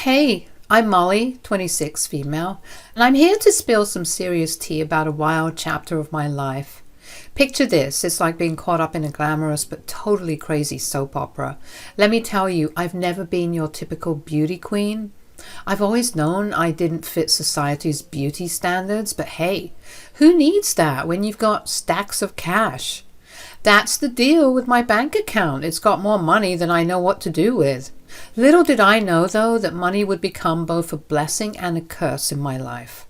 Hey, I'm Molly, 26, female, and I'm here to spill some serious tea about a wild chapter of my life. Picture this, it's like being caught up in a glamorous but totally crazy soap opera. Let me tell you, I've never been your typical beauty queen. I've always known I didn't fit society's beauty standards, but hey, who needs that when you've got stacks of cash? That's the deal with my bank account. It's got more money than I know what to do with. Little did I know, though, that money would become both a blessing and a curse in my life.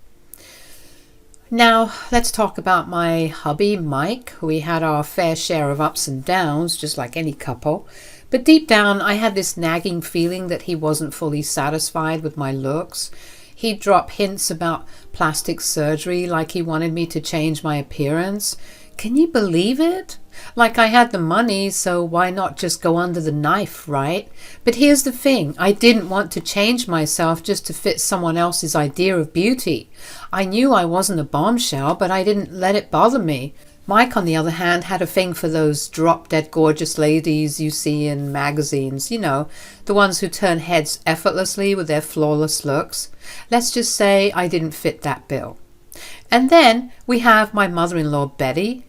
Now, let's talk about my hubby, Mike. We had our fair share of ups and downs, just like any couple. But deep down, I had this nagging feeling that he wasn't fully satisfied with my looks. He'd drop hints about plastic surgery, like he wanted me to change my appearance. Can you believe it? Like I had the money, so why not just go under the knife, right? But here's the thing, I didn't want to change myself just to fit someone else's idea of beauty. I knew I wasn't a bombshell, but I didn't let it bother me. Mike, on the other hand, had a thing for those drop-dead gorgeous ladies you see in magazines, the ones who turn heads effortlessly with their flawless looks. Let's just say I didn't fit that bill. And then we have my mother-in-law, Betty.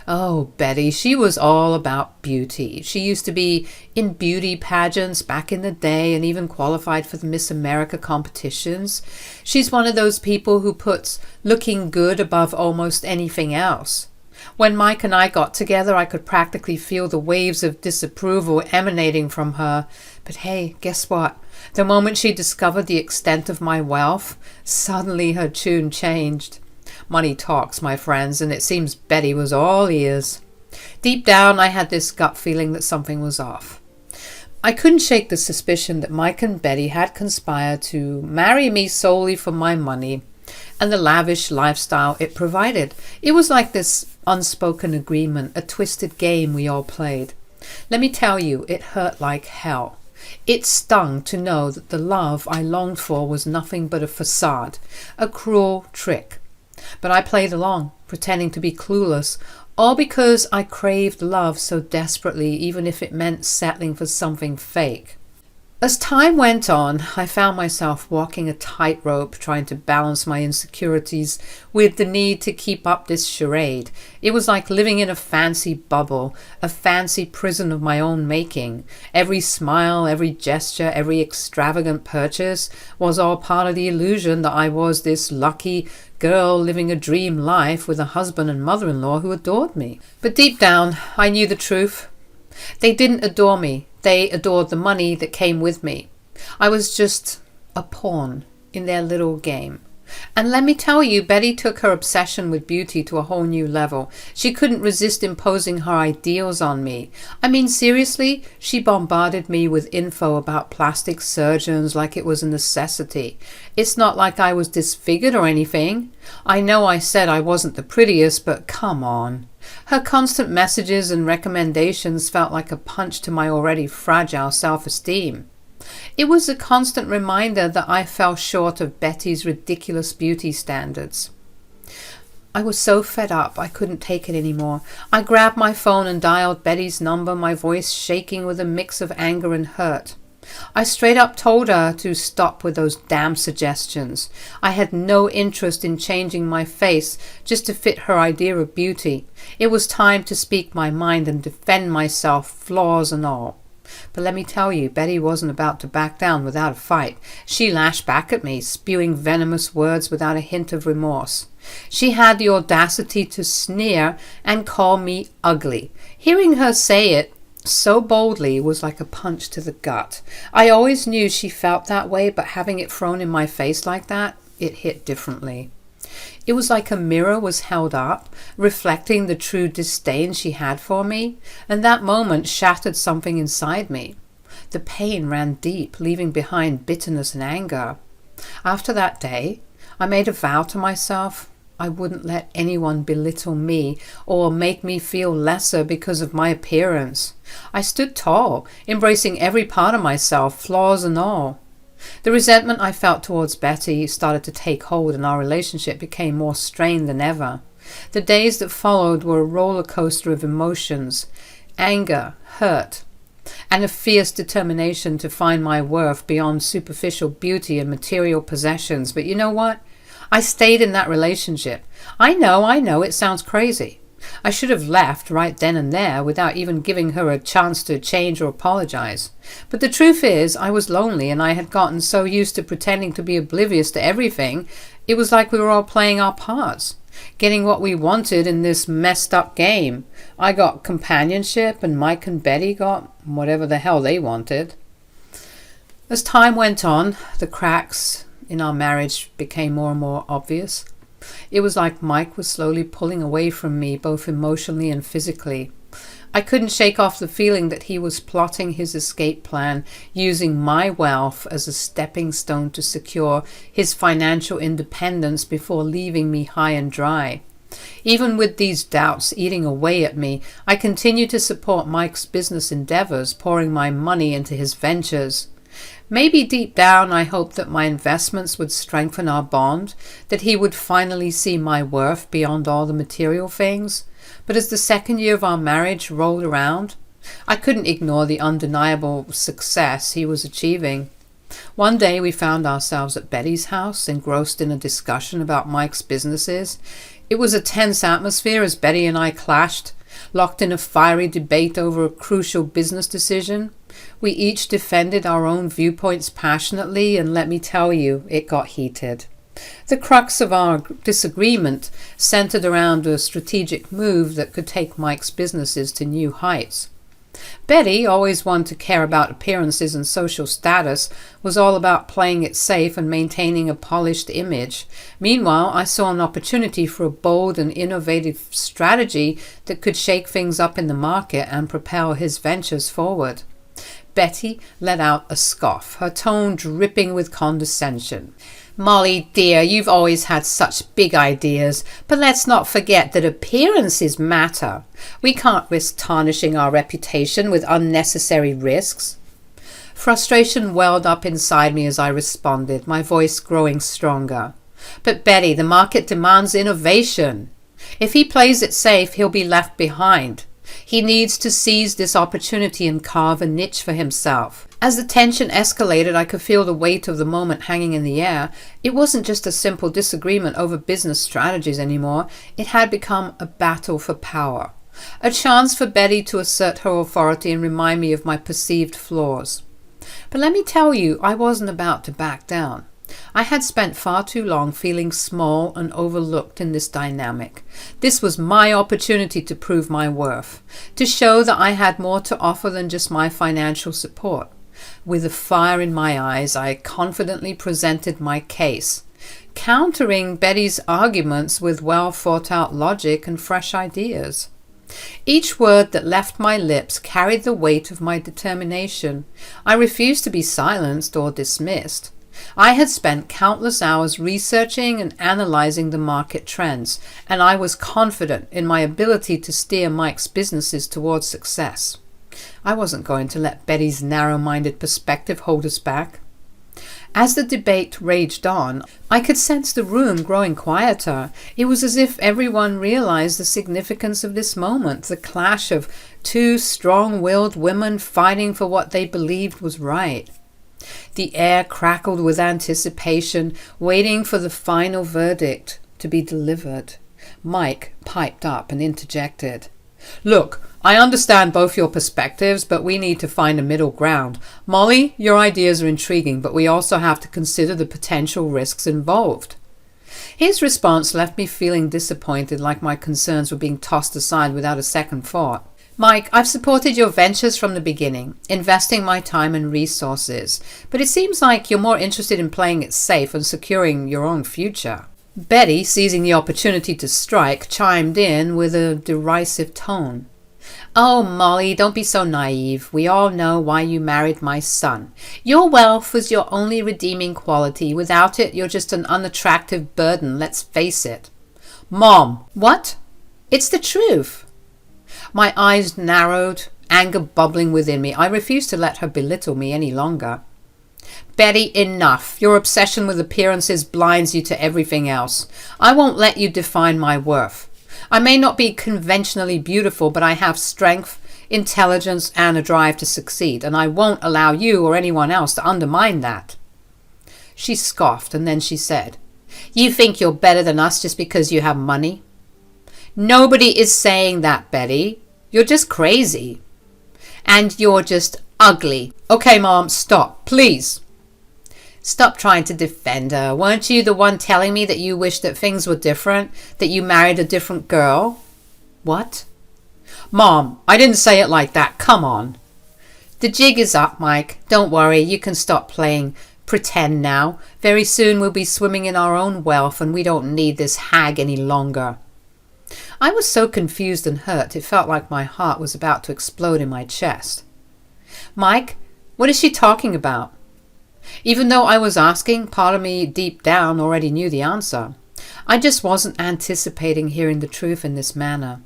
Oh, Betty, she was all about beauty. She used to be in beauty pageants back in the day and even qualified for the Miss America competitions. She's one of those people who puts looking good above almost anything else. When Mike and I got together, I could practically feel the waves of disapproval emanating from her. But hey, guess what? The moment she discovered the extent of my wealth, suddenly her tune changed. Money talks, my friends, and it seems Betty was all ears. Deep down, I had this gut feeling that something was off. I couldn't shake the suspicion that Mike and Betty had conspired to marry me solely for my money and the lavish lifestyle it provided. It was like this unspoken agreement, a twisted game we all played. Let me tell you, it hurt like hell. It stung to know that the love I longed for was nothing but a facade, a cruel trick. But I played along, pretending to be clueless, all because I craved love so desperately, even if it meant settling for something fake. As time went on, I found myself walking a tightrope, trying to balance my insecurities with the need to keep up this charade. It was like living in a fancy bubble, a fancy prison of my own making. Every smile, every gesture, every extravagant purchase was all part of the illusion that I was this lucky girl living a dream life with a husband and mother-in-law who adored me. But deep down, I knew the truth. They didn't adore me. They adored the money that came with me. I was just a pawn in their little game. And let me tell you, Betty took her obsession with beauty to a whole new level. She couldn't resist imposing her ideals on me. I mean, seriously, she bombarded me with info about plastic surgeons like it was a necessity. It's not like I was disfigured or anything. I know I said I wasn't the prettiest, but come on. Her constant messages and recommendations felt like a punch to my already fragile self-esteem. It was a constant reminder that I fell short of Betty's ridiculous beauty standards. I was so fed up I couldn't take it anymore. I grabbed my phone and dialed Betty's number, my voice shaking with a mix of anger and hurt. I straight up told her to stop with those damn suggestions. I had no interest in changing my face just to fit her idea of beauty. It was time to speak my mind and defend myself, flaws and all. But let me tell you, Betty wasn't about to back down without a fight. She lashed back at me, spewing venomous words without a hint of remorse. She had the audacity to sneer and call me ugly. Hearing her say it so boldly was like a punch to the gut. I always knew she felt that way, but having it thrown in my face like that, it hit differently. It was like a mirror was held up, reflecting the true disdain she had for me, and that moment shattered something inside me. The pain ran deep, leaving behind bitterness and anger. After that day, I made a vow to myself I wouldn't let anyone belittle me or make me feel lesser because of my appearance. I stood tall, embracing every part of myself, flaws and all. The resentment I felt towards Betty started to take hold, and our relationship became more strained than ever. The days that followed were a roller coaster of emotions: anger, hurt, and a fierce determination to find my worth beyond superficial beauty and material possessions. But you know what? I stayed in that relationship. I know, it sounds crazy. I should have left right then and there without even giving her a chance to change or apologize. But the truth is, I was lonely, and I had gotten so used to pretending to be oblivious to everything, it was like we were all playing our parts, getting what we wanted in this messed up game. I got companionship, and Mike and Betty got whatever the hell they wanted. As time went on, the cracks in our marriage became more and more obvious. It was like Mike was slowly pulling away from me, both emotionally and physically. I couldn't shake off the feeling that he was plotting his escape plan, using my wealth as a stepping stone to secure his financial independence before leaving me high and dry. Even with these doubts eating away at me, I continued to support Mike's business endeavors, pouring my money into his ventures. Maybe deep down I hoped that my investments would strengthen our bond, that he would finally see my worth beyond all the material things. But as the second year of our marriage rolled around, I couldn't ignore the undeniable success he was achieving. One day we found ourselves at Betty's house, engrossed in a discussion about Mike's businesses. It was a tense atmosphere as Betty and I clashed, locked in a fiery debate over a crucial business decision. We each defended our own viewpoints passionately, and let me tell you, it got heated. The crux of our disagreement centered around a strategic move that could take Mike's businesses to new heights. Betty, always one to care about appearances and social status, was all about playing it safe and maintaining a polished image. Meanwhile, I saw an opportunity for a bold and innovative strategy that could shake things up in the market and propel his ventures forward. Betty let out a scoff, her tone dripping with condescension. "Molly, dear, you've always had such big ideas, but let's not forget that appearances matter. We can't risk tarnishing our reputation with unnecessary risks." Frustration welled up inside me as I responded, my voice growing stronger. "But Betty, the market demands innovation. If he plays it safe, he'll be left behind. He needs to seize this opportunity and carve a niche for himself." As the tension escalated, I could feel the weight of the moment hanging in the air. It wasn't just a simple disagreement over business strategies anymore. It had become a battle for power, a chance for Betty to assert her authority and remind me of my perceived flaws. But let me tell you, I wasn't about to back down. I had spent far too long feeling small and overlooked in this dynamic. This was my opportunity to prove my worth, to show that I had more to offer than just my financial support. With a fire in my eyes, I confidently presented my case, countering Betty's arguments with well-thought-out logic and fresh ideas. Each word that left my lips carried the weight of my determination. I refused to be silenced or dismissed. I had spent countless hours researching and analyzing the market trends, and I was confident in my ability to steer Mike's businesses towards success. I wasn't going to let Betty's narrow-minded perspective hold us back. As the debate raged on, I could sense the room growing quieter. It was as if everyone realized the significance of this moment, the clash of two strong-willed women fighting for what they believed was right. The air crackled with anticipation, waiting for the final verdict to be delivered. Mike piped up and interjected. "Look, I understand both your perspectives, but we need to find a middle ground. Molly, your ideas are intriguing, but we also have to consider the potential risks involved." His response left me feeling disappointed, like my concerns were being tossed aside without a second thought. "Mike, I've supported your ventures from the beginning, investing my time and resources, but it seems like you're more interested in playing it safe and securing your own future." Betty, seizing the opportunity to strike, chimed in with a derisive tone. "Oh, Molly, don't be so naive. We all know why you married my son. Your wealth was your only redeeming quality. Without it, you're just an unattractive burden, let's face it." "Mom!" "What?" "It's the truth." My eyes narrowed, anger bubbling within me. I refused to let her belittle me any longer. "Betty, enough. Your obsession with appearances blinds you to everything else. I won't let you define my worth. I may not be conventionally beautiful, but I have strength, intelligence, and a drive to succeed, and I won't allow you or anyone else to undermine that." She scoffed, and then she said, "You think you're better than us just because you have money?" "Nobody is saying that, Betty. You're just crazy. And you're just ugly." "Okay, Mom, stop, please." "Stop trying to defend her. Weren't you the one telling me that you wished that things were different, that you married a different girl?" "What?" "Mom, I didn't say it like that. Come on." "The jig is up, Mike. Don't worry. You can stop playing pretend now. Very soon we'll be swimming in our own wealth, and we don't need this hag any longer." I was so confused and hurt, it felt like my heart was about to explode in my chest. "Mike, what is she talking about?" Even though I was asking, part of me deep down already knew the answer. I just wasn't anticipating hearing the truth in this manner.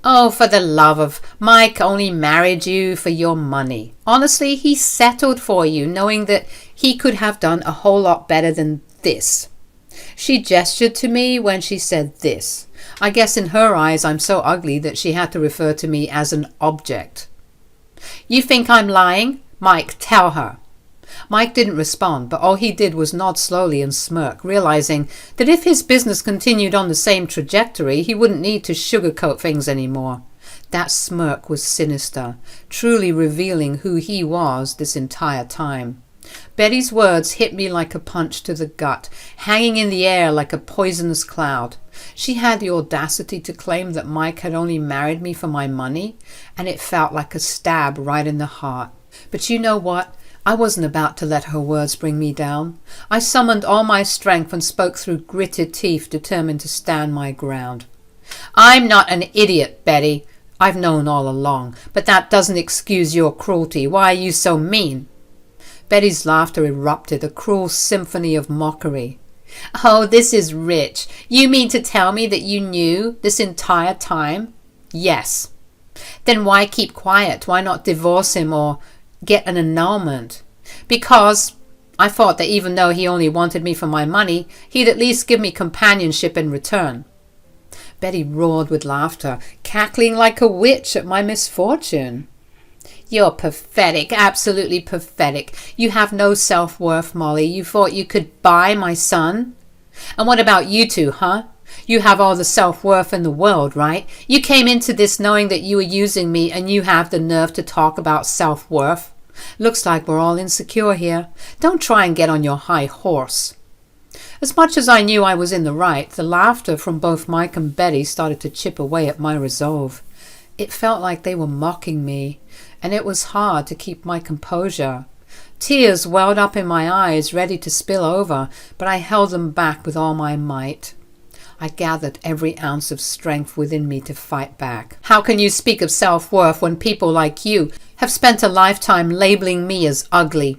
"Oh, for the love of... Mike only married you for your money. Honestly, he settled for you, knowing that he could have done a whole lot better than this." She gestured to me when she said this. I guess in her eyes I'm so ugly that she had to refer to me as an object. "You think I'm lying? Mike, tell her." Mike didn't respond, but all he did was nod slowly and smirk, realizing that if his business continued on the same trajectory, he wouldn't need to sugarcoat things anymore. That smirk was sinister, truly revealing who he was this entire time. Betty's words hit me like a punch to the gut, hanging in the air like a poisonous cloud. She had the audacity to claim that Mike had only married me for my money, and it felt like a stab right in the heart. But you know what? I wasn't about to let her words bring me down. I summoned all my strength and spoke through gritted teeth, determined to stand my ground. "I'm not an idiot, Betty. I've known all along, but that doesn't excuse your cruelty. Why are you so mean?" Betty's laughter erupted, a cruel symphony of mockery. "Oh, this is rich. You mean to tell me that you knew this entire time?" "Yes." "Then why keep quiet? Why not divorce him or get an annulment?" "Because I thought that even though he only wanted me for my money, he'd at least give me companionship in return." Betty roared with laughter, cackling like a witch at my misfortune. "You're pathetic, absolutely pathetic. You have no self-worth, Molly. You thought you could buy my son? And what about you two, huh? You have all the self-worth in the world, right? You came into this knowing that you were using me, and you have the nerve to talk about self-worth. Looks like we're all insecure here. Don't try and get on your high horse." As much as I knew I was in the right, the laughter from both Mike and Betty started to chip away at my resolve. It felt like they were mocking me, and it was hard to keep my composure. Tears welled up in my eyes, ready to spill over, but I held them back with all my might. I gathered every ounce of strength within me to fight back. "How can you speak of self-worth when people like you have spent a lifetime labeling me as ugly?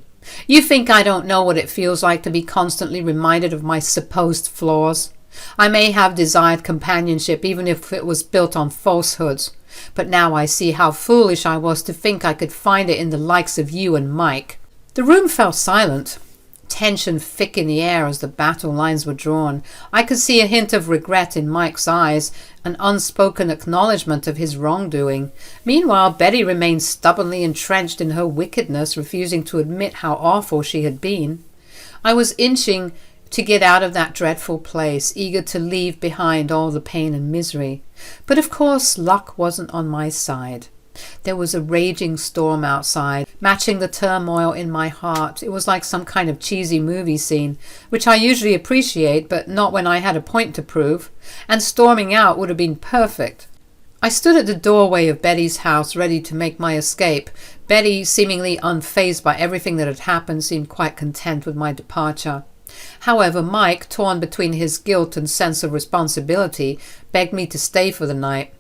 You think I don't know what it feels like to be constantly reminded of my supposed flaws? I may have desired companionship even if it was built on falsehoods, but now I see how foolish I was to think I could find it in the likes of you and Mike." The room fell silent, tension thick in the air as the battle lines were drawn. I could see a hint of regret in Mike's eyes, an unspoken acknowledgement of his wrongdoing. Meanwhile, Betty remained stubbornly entrenched in her wickedness, refusing to admit how awful she had been. I was inching to get out of that dreadful place, eager to leave behind all the pain and misery. But of course, luck wasn't on my side. There was a raging storm outside, matching the turmoil in my heart. It was like some kind of cheesy movie scene, which I usually appreciate, but not when I had a point to prove, and storming out would have been perfect. I stood at the doorway of Betty's house, ready to make my escape. Betty, seemingly unfazed by everything that had happened, seemed quite content with my departure. However, Mike, torn between his guilt and sense of responsibility, begged me to stay for the night.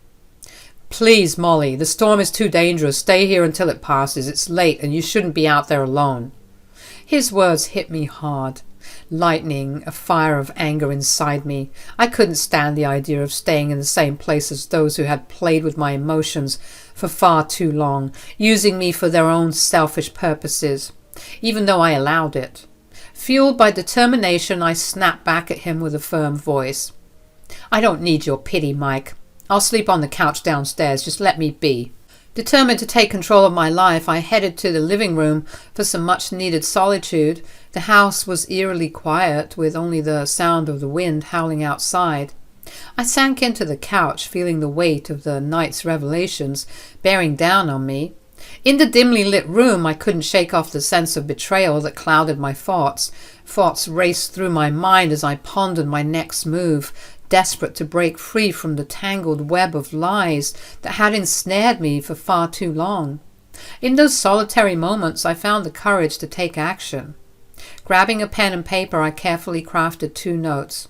"Please, Molly, the storm is too dangerous. Stay here until it passes. It's late, and you shouldn't be out there alone." His words hit me hard, lightning a fire of anger inside me. I couldn't stand the idea of staying in the same place as those who had played with my emotions for far too long, using me for their own selfish purposes, even though I allowed it. Fueled by determination, I snapped back at him with a firm voice. "I don't need your pity, Mike. I'll sleep on the couch downstairs. Just let me be." Determined to take control of my life, I headed to the living room for some much-needed solitude. The house was eerily quiet, with only the sound of the wind howling outside. I sank into the couch, feeling the weight of the night's revelations bearing down on me. In the dimly lit room, I couldn't shake off the sense of betrayal that clouded my thoughts. Thoughts raced through my mind as I pondered my next move, desperate to break free from the tangled web of lies that had ensnared me for far too long. In those solitary moments, I found the courage to take action. Grabbing a pen and paper, I carefully crafted 2 notes.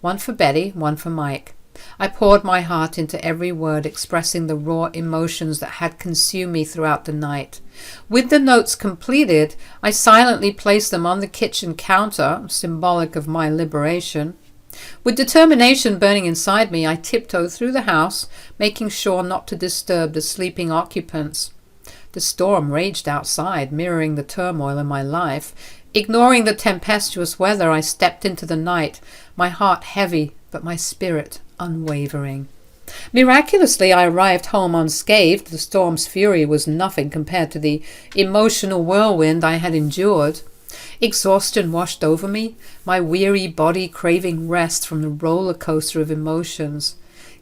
One for Betty, one for Mike. I poured my heart into every word, expressing the raw emotions that had consumed me throughout the night. With the notes completed, I silently placed them on the kitchen counter, symbolic of my liberation. With determination burning inside me, I tiptoed through the house, making sure not to disturb the sleeping occupants. The storm raged outside, mirroring the turmoil in my life. Ignoring the tempestuous weather, I stepped into the night, my heart heavy, but my spirit unwavering. Miraculously, I arrived home unscathed. The storm's fury was nothing compared to the emotional whirlwind I had endured. Exhaustion washed over me, my weary body craving rest from the roller coaster of emotions.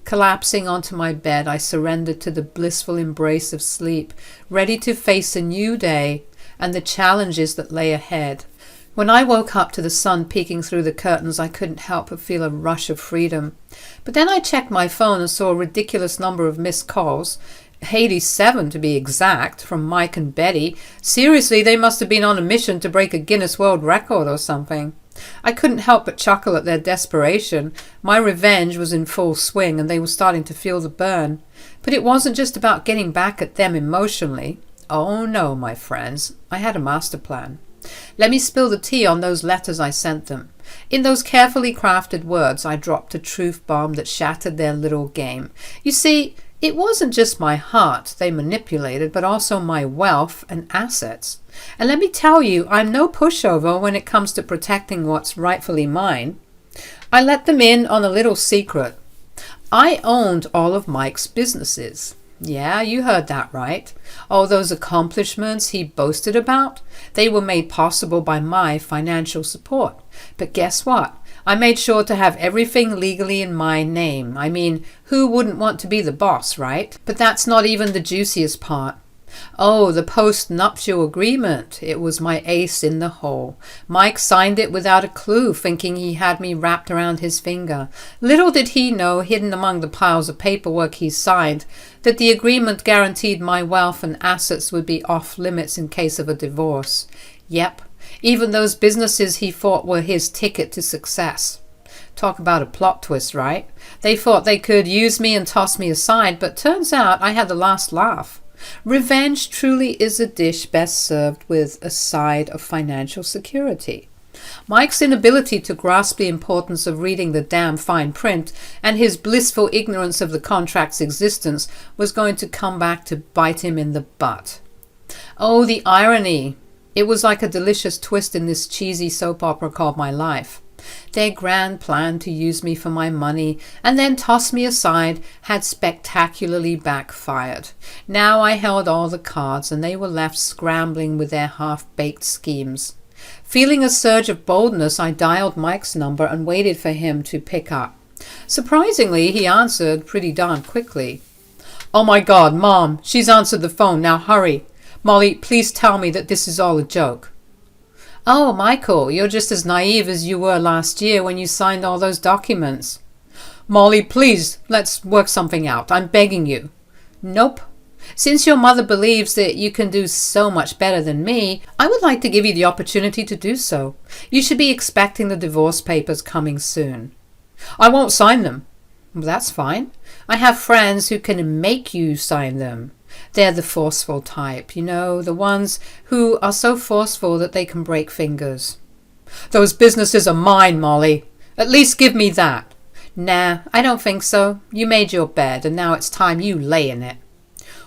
Collapsing onto my bed, I surrendered to the blissful embrace of sleep, ready to face a new day and the challenges that lay ahead. When I woke up to the sun peeking through the curtains, I couldn't help but feel a rush of freedom. But then I checked my phone and saw a ridiculous number of missed calls, 87 to be exact, from Mike and Betty. Seriously, they must have been on a mission to break a Guinness World Record or something. I couldn't help but chuckle at their desperation. My revenge was in full swing and they were starting to feel the burn. But it wasn't just about getting back at them emotionally. Oh no, my friends, I had a master plan. Let me spill the tea on those letters I sent them. In those carefully crafted words, I dropped a truth bomb that shattered their little game. You see, it wasn't just my heart they manipulated, but also my wealth and assets. And let me tell you, I'm no pushover when it comes to protecting what's rightfully mine. I let them in on a little secret. I owned all of Mike's businesses. Yeah, you heard that right. All those accomplishments he boasted about, they were made possible by my financial support. But guess what? I made sure to have everything legally in my name. I mean, who wouldn't want to be the boss, right? But that's not even the juiciest part. Oh, the post-nuptial agreement. It was my ace in the hole. Mike signed it without a clue, thinking he had me wrapped around his finger. Little did he know, hidden among the piles of paperwork he signed, that the agreement guaranteed my wealth and assets would be off limits in case of a divorce. Yep, even those businesses he thought were his ticket to success. Talk about a plot twist, right? They thought they could use me and toss me aside, but turns out I had the last laugh. Revenge truly is a dish best served with a side of financial security. Mike's inability to grasp the importance of reading the damn fine print and his blissful ignorance of the contract's existence was going to come back to bite him in the butt. Oh, the irony! It was like a delicious twist in this cheesy soap opera called my life. Their grand plan to use me for my money and then toss me aside had spectacularly backfired. Now I held all the cards and they were left scrambling with their half-baked schemes. Feeling a surge of boldness, I dialed Mike's number and waited for him to pick up. Surprisingly, he answered pretty darn quickly. "Oh my God, Mom, she's answered the phone. Now hurry. Molly, please tell me that this is all a joke." "Oh, Michael, you're just as naive as you were last year when you signed all those documents." "Molly, please, let's work something out. I'm begging you." "Nope. Since your mother believes that you can do so much better than me, I would like to give you the opportunity to do so. You should be expecting the divorce papers coming soon." "I won't sign them." "Well, that's fine. I have friends who can make you sign them. They're the forceful type, you know, the ones who are so forceful that they can break fingers." "Those businesses are mine, Molly. At least give me that." "Nah, I don't think so. You made your bed, and now it's time you lay in it."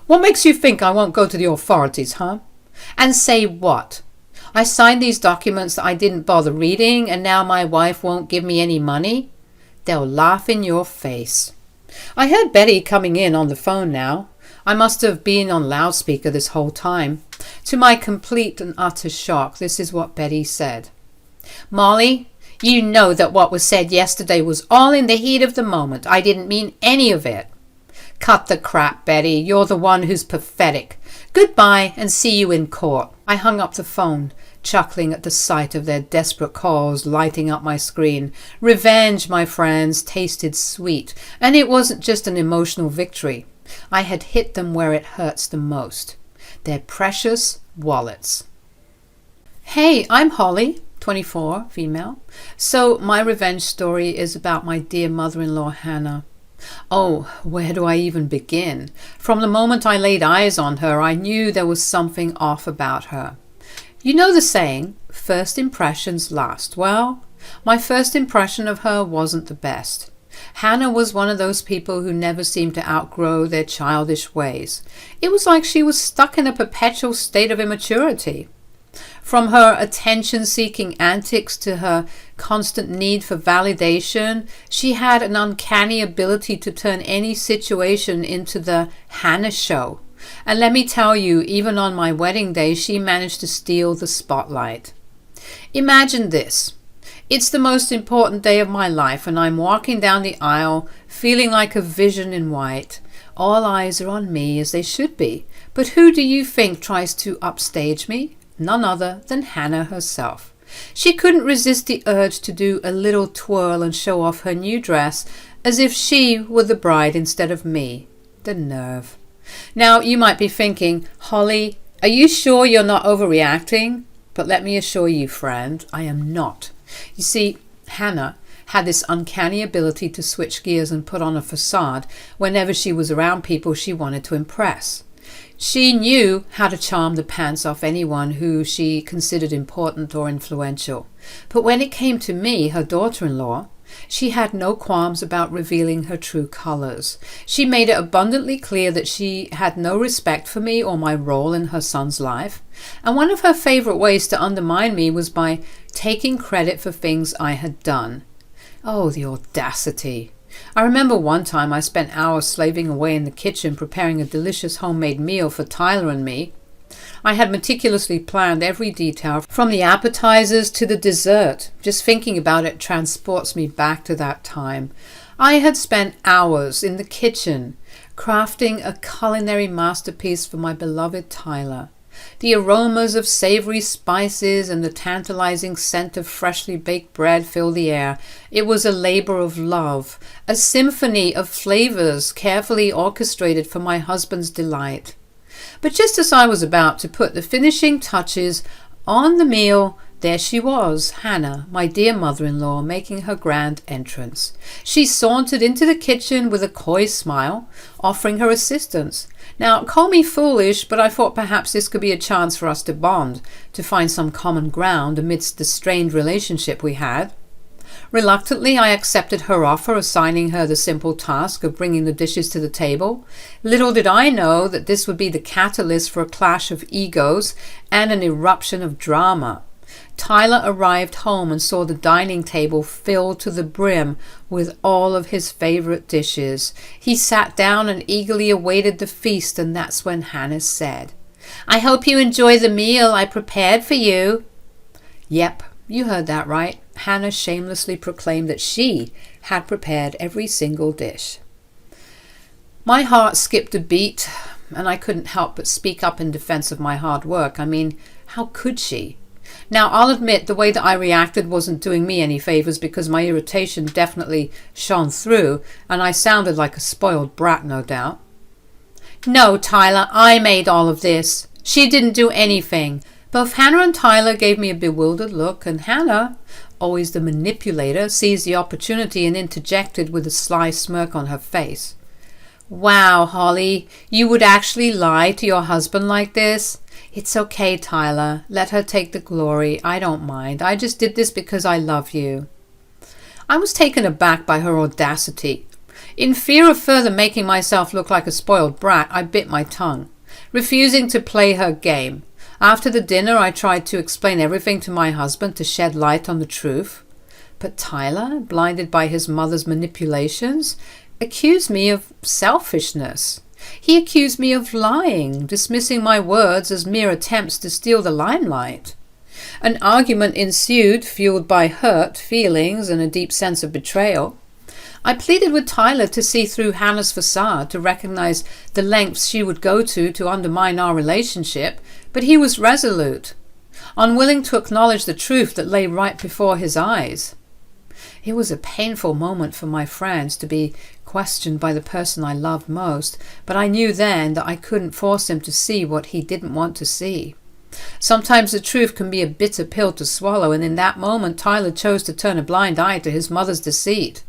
"What makes you think I won't go to the authorities, huh?" "And say what? I signed these documents that I didn't bother reading, and now my wife won't give me any money?" "They'll laugh in your face." I heard Betty coming in on the phone now. I must have been on loudspeaker this whole time. To my complete and utter shock, this is what Betty said. "Molly, you know that what was said yesterday was all in the heat of the moment. I didn't mean any of it." "Cut the crap, Betty. You're the one who's pathetic. Goodbye, and see you in court." I hung up the phone, chuckling at the sight of their desperate calls lighting up my screen. Revenge, my friends, tasted sweet, and it wasn't just an emotional victory. I had hit them where it hurts the most. Their precious wallets. Hey, I'm Holly, 24, female. So my revenge story is about my dear mother-in-law, Hannah. Oh, where do I even begin? From the moment I laid eyes on her, I knew there was something off about her. You know the saying, first impressions last. Well, my first impression of her wasn't the best. Hannah was one of those people who never seemed to outgrow their childish ways. It was like she was stuck in a perpetual state of immaturity. From her attention-seeking antics to her constant need for validation, she had an uncanny ability to turn any situation into the Hannah show. And let me tell you, even on my wedding day, she managed to steal the spotlight. Imagine this. It's the most important day of my life, and I'm walking down the aisle, feeling like a vision in white. All eyes are on me, as they should be. But who do you think tries to upstage me? None other than Hannah herself. She couldn't resist the urge to do a little twirl and show off her new dress, as if she were the bride instead of me. The nerve. Now, you might be thinking, "Holly, are you sure you're not overreacting?" But let me assure you, friend, I am not. You see, Hannah had this uncanny ability to switch gears and put on a facade whenever she was around people she wanted to impress. She knew how to charm the pants off anyone who she considered important or influential. But when it came to me, her daughter-in-law, she had no qualms about revealing her true colors. She made it abundantly clear that she had no respect for me or my role in her son's life. And one of her favorite ways to undermine me was by taking credit for things I had done. Oh, the audacity. I remember one time I spent hours slaving away in the kitchen preparing a delicious homemade meal for Tyler and me. I had meticulously planned every detail, from the appetizers to the dessert. Just thinking about it transports me back to that time. I had spent hours in the kitchen crafting a culinary masterpiece for my beloved Tyler. The aromas of savory spices and the tantalizing scent of freshly baked bread filled the air. It was a labor of love, a symphony of flavors carefully orchestrated for my husband's delight. But just as I was about to put the finishing touches on the meal, there she was, Hannah, my dear mother-in-law, making her grand entrance. She sauntered into the kitchen with a coy smile, offering her assistance. Now, call me foolish, but I thought perhaps this could be a chance for us to bond, to find some common ground amidst the strained relationship we had. Reluctantly, I accepted her offer, assigning her the simple task of bringing the dishes to the table. Little did I know that this would be the catalyst for a clash of egos and an eruption of drama. Tyler arrived home and saw the dining table filled to the brim with all of his favorite dishes. He sat down and eagerly awaited the feast, and that's when Hannah said, "I hope you enjoy the meal I prepared for you." Yep, you heard that right. Hannah shamelessly proclaimed that she had prepared every single dish. My heart skipped a beat, and I couldn't help but speak up in defense of my hard work. I mean, how could she? Now, I'll admit the way that I reacted wasn't doing me any favors, because my irritation definitely shone through, and I sounded like a spoiled brat, no doubt. "No, Tyler, I made all of this. She didn't do anything." Both Hannah and Tyler gave me a bewildered look, and Hannah, always the manipulator, seized the opportunity and interjected with a sly smirk on her face. "Wow, Holly, you would actually lie to your husband like this?" "It's okay, Tyler. Let her take the glory. I don't mind. I just did this because I love you." I was taken aback by her audacity. In fear of further making myself look like a spoiled brat, I bit my tongue, refusing to play her game. After the dinner, I tried to explain everything to my husband to shed light on the truth. But Tyler, blinded by his mother's manipulations, accused me of selfishness. He accused me of lying, dismissing my words as mere attempts to steal the limelight. An argument ensued, fueled by hurt feelings and a deep sense of betrayal. I pleaded with Tyler to see through Hannah's facade, to recognize the lengths she would go to undermine our relationship, but he was resolute, unwilling to acknowledge the truth that lay right before his eyes. It was a painful moment for my friends to be questioned by the person I loved most, but I knew then that I couldn't force him to see what he didn't want to see. Sometimes the truth can be a bitter pill to swallow, and in that moment Tyler chose to turn a blind eye to his mother's deceit.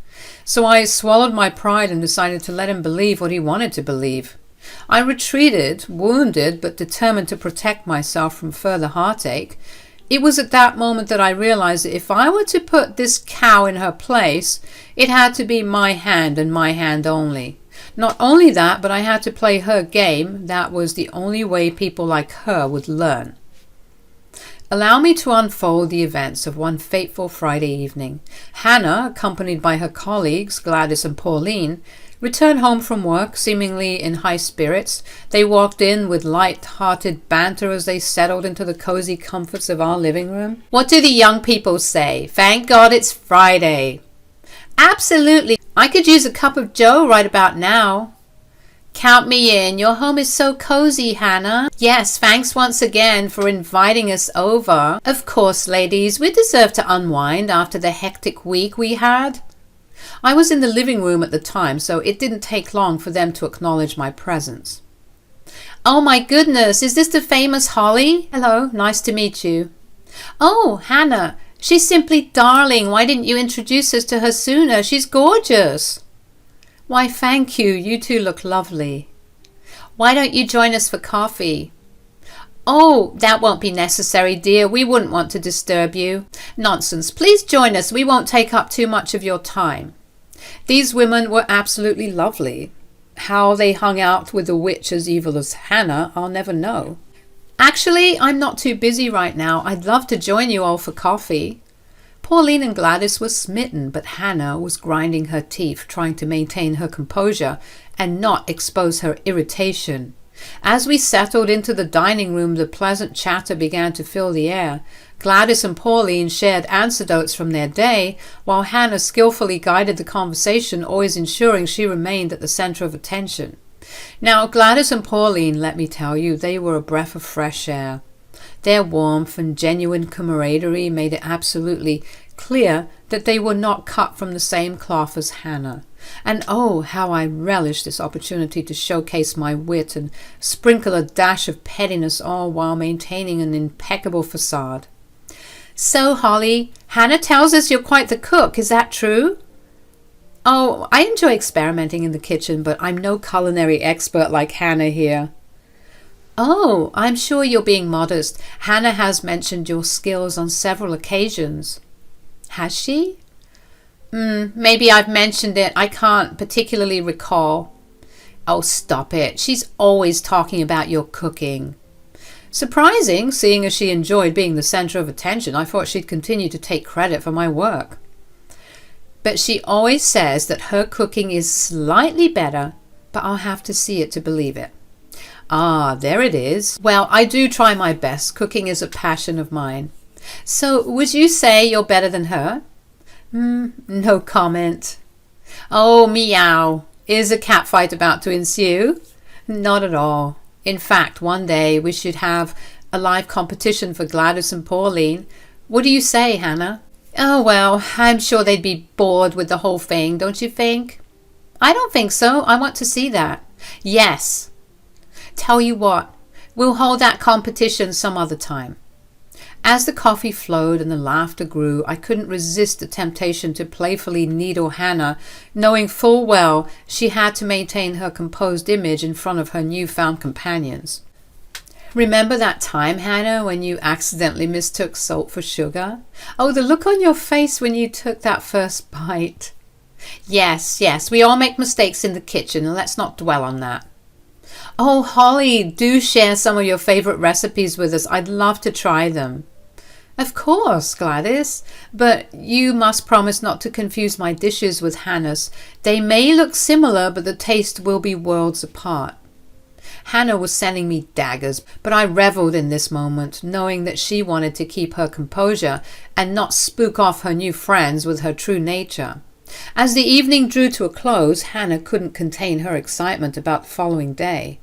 So I swallowed my pride and decided to let him believe what he wanted to believe. I retreated, wounded but determined to protect myself from further heartache. It was at that moment that I realized that if I were to put this cow in her place, it had to be my hand and my hand only. Not only that, but I had to play her game. That was the only way people like her would learn. Allow me to unfold the events of one fateful Friday evening. Hannah, accompanied by her colleagues, Gladys and Pauline, returned home from work, seemingly in high spirits. They walked in with light-hearted banter as they settled into the cozy comforts of our living room. What do the young people say? Thank God it's Friday. Absolutely. I could use a cup of joe right about now. Count me in. Your home is so cozy, Hannah. Yes, thanks once again for inviting us over. Of course, ladies, we deserve to unwind after the hectic week we had. I was in the living room at the time, so it didn't take long for them to acknowledge my presence. Oh my goodness, is this the famous Holly? Hello, nice to meet you. Oh, Hannah, she's simply darling. Why didn't you introduce us to her sooner? She's gorgeous. Why, thank you. You two look lovely. Why don't you join us for coffee? Oh, that won't be necessary, dear. We wouldn't want to disturb you. Nonsense. Please join us. We won't take up too much of your time. These women were absolutely lovely. How they hung out with a witch as evil as Hannah, I'll never know. Actually, I'm not too busy right now. I'd love to join you all for coffee. Pauline and Gladys were smitten, but Hannah was grinding her teeth, trying to maintain her composure and not expose her irritation. As we settled into the dining room, the pleasant chatter began to fill the air. Gladys and Pauline shared anecdotes from their day, while Hannah skillfully guided the conversation, always ensuring she remained at the center of attention. Now, Gladys and Pauline, let me tell you, they were a breath of fresh air. Their warmth and genuine camaraderie made it absolutely clear that they were not cut from the same cloth as Hannah. And oh, how I relished this opportunity to showcase my wit and sprinkle a dash of pettiness, all while maintaining an impeccable facade. So, Holly, Hannah tells us you're quite the cook. Is that true? Oh, I enjoy experimenting in the kitchen, but I'm no culinary expert like Hannah here. Oh, I'm sure you're being modest. Hannah has mentioned your skills on several occasions. Has she? Maybe I've mentioned it. I can't particularly recall. Oh, stop it. She's always talking about your cooking. Surprising, seeing as she enjoyed being the center of attention. I thought she'd continue to take credit for my work. But she always says that her cooking is slightly better, but I'll have to see it to believe it. Ah, there it is. Well, I do try my best. Cooking is a passion of mine. So, would you say you're better than her? No comment. Oh, meow. Is a catfight about to ensue? Not at all. In fact, one day we should have a live competition for Gladys and Pauline. What do you say, Hannah? Oh, well, I'm sure they'd be bored with the whole thing, don't you think? I don't think so. I want to see that. Yes. Tell you what, we'll hold that competition some other time. As the coffee flowed and the laughter grew, I couldn't resist the temptation to playfully needle Hannah, knowing full well she had to maintain her composed image in front of her newfound companions. Remember that time, Hannah, when you accidentally mistook salt for sugar? Oh, the look on your face when you took that first bite. Yes, we all make mistakes in the kitchen, and let's not dwell on that. Oh, Holly, do share some of your favorite recipes with us. I'd love to try them. Of course, Gladys, but you must promise not to confuse my dishes with Hannah's. They may look similar, but the taste will be worlds apart. Hannah was sending me daggers, but I reveled in this moment, knowing that she wanted to keep her composure and not spook off her new friends with her true nature. As the evening drew to a close, Hannah couldn't contain her excitement about the following day.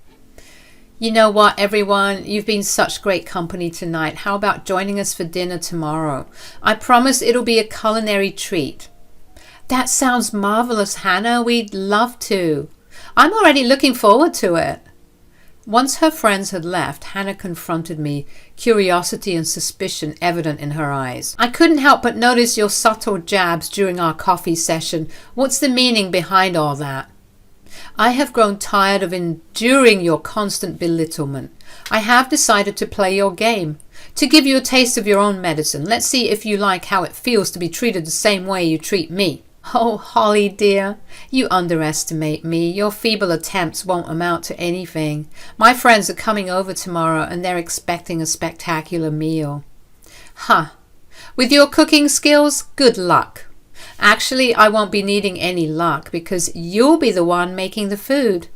"You know what, everyone? You've been such great company tonight. How about joining us for dinner tomorrow? I promise it'll be a culinary treat." "That sounds marvelous, Hannah. We'd love to. I'm already looking forward to it." Once her friends had left, Hannah confronted me, curiosity and suspicion evident in her eyes. "I couldn't help but notice your subtle jabs during our coffee session. What's the meaning behind all that?" "I have grown tired of enduring your constant belittlement. I have decided to play your game. To give you a taste of your own medicine, let's see if you like how it feels to be treated the same way you treat me." "Oh, Holly dear, you underestimate me. Your feeble attempts won't amount to anything. My friends are coming over tomorrow and they're expecting a spectacular meal." "Huh. With your cooking skills, good luck. Actually, I won't be needing any luck because you'll be the one making the food."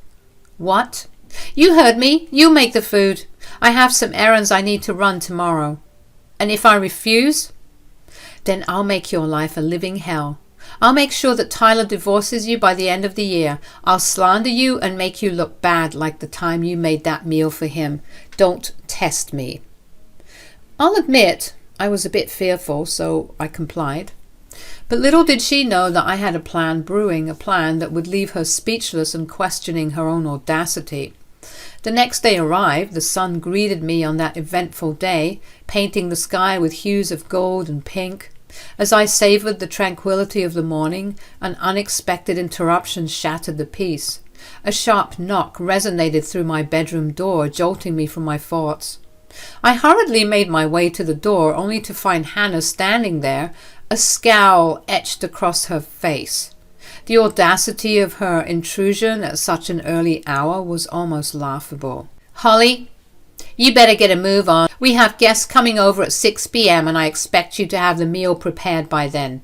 "What?" "You heard me. You make the food. I have some errands I need to run tomorrow." "And if I refuse?" "Then I'll make your life a living hell. I'll make sure that Tyler divorces you by the end of the year. I'll slander you and make you look bad like the time you made that meal for him. Don't test me." I'll admit I was a bit fearful, so I complied. But little did she know that I had a plan brewing, a plan that would leave her speechless and questioning her own audacity. The next day arrived. The sun greeted me on that eventful day, painting the sky with hues of gold and pink. As I savoured the tranquility of the morning, an unexpected interruption shattered the peace. A sharp knock resonated through my bedroom door, jolting me from my thoughts. I hurriedly made my way to the door, only to find Hannah standing there, a scowl etched across her face. The audacity of her intrusion at such an early hour was almost laughable. "Holly, you better get a move on. We have guests coming over at 6 p.m. and I expect you to have the meal prepared by then."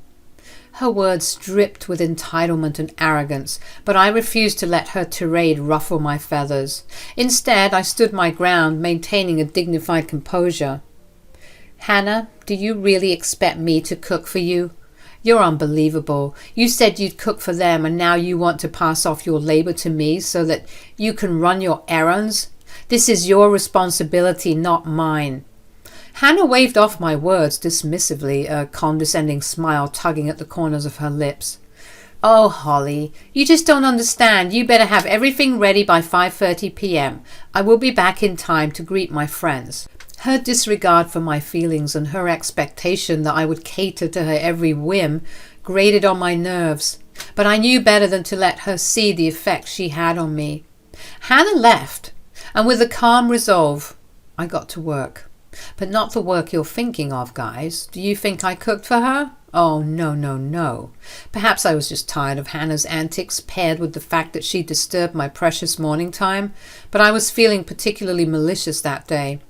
Her words dripped with entitlement and arrogance, but I refused to let her tirade ruffle my feathers. Instead, I stood my ground, maintaining a dignified composure. "Hannah, do you really expect me to cook for you? You're unbelievable. You said you'd cook for them and now you want to pass off your labor to me so that you can run your errands? This is your responsibility, not mine." Hannah waved off my words dismissively, a condescending smile tugging at the corners of her lips. "Oh, Holly, you just don't understand. You better have everything ready by 5:30 p.m. I will be back in time to greet my friends." Her disregard for my feelings and her expectation that I would cater to her every whim grated on my nerves, but I knew better than to let her see the effect she had on me. Hannah left, and with a calm resolve, I got to work. But not the work you're thinking of, guys. Do you think I cooked for her? Oh, no, no, no. Perhaps I was just tired of Hannah's antics, paired with the fact that she disturbed my precious morning time, but I was feeling particularly malicious that day.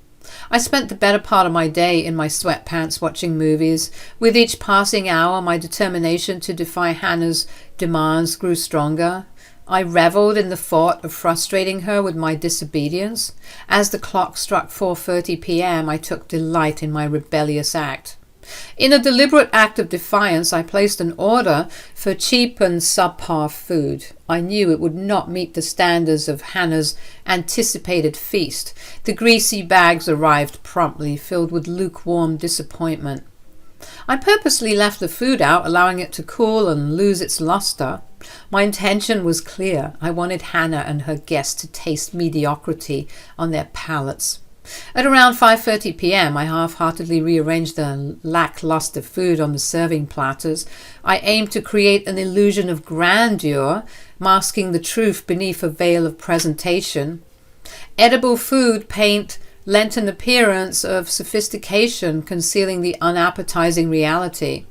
I spent the better part of my day in my sweatpants watching movies. With each passing hour, my determination to defy Hannah's demands grew stronger. I revelled in the thought of frustrating her with my disobedience. As the clock struck 4:30 p.m., I took delight in my rebellious act. In a deliberate act of defiance, I placed an order for cheap and subpar food. I knew it would not meet the standards of Hannah's anticipated feast. The greasy bags arrived promptly, filled with lukewarm disappointment. I purposely left the food out, allowing it to cool and lose its luster. My intention was clear. I wanted Hannah and her guests to taste mediocrity on their palates. At around 5:30 p.m., I half-heartedly rearranged the lackluster food on the serving platters. I aimed to create an illusion of grandeur, masking the truth beneath a veil of presentation. Edible food paint lent an appearance of sophistication, concealing the unappetizing reality.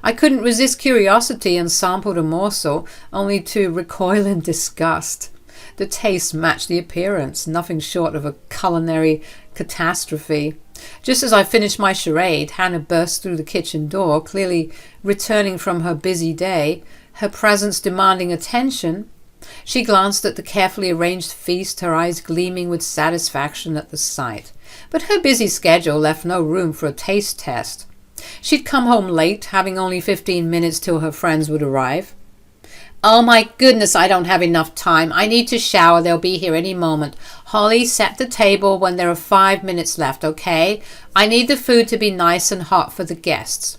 I couldn't resist curiosity and sampled a morsel, only to recoil in disgust. The taste matched the appearance, nothing short of a culinary catastrophe. Just as I finished my charade, Hannah burst through the kitchen door, clearly returning from her busy day, her presence demanding attention. She glanced at the carefully arranged feast, her eyes gleaming with satisfaction at the sight. But her busy schedule left no room for a taste test. She'd come home late, having only 15 minutes till her friends would arrive. "Oh my goodness, I don't have enough time. I need to shower. They'll be here any moment. Holly, set the table when there are 5 minutes left, okay? I need the food to be nice and hot for the guests."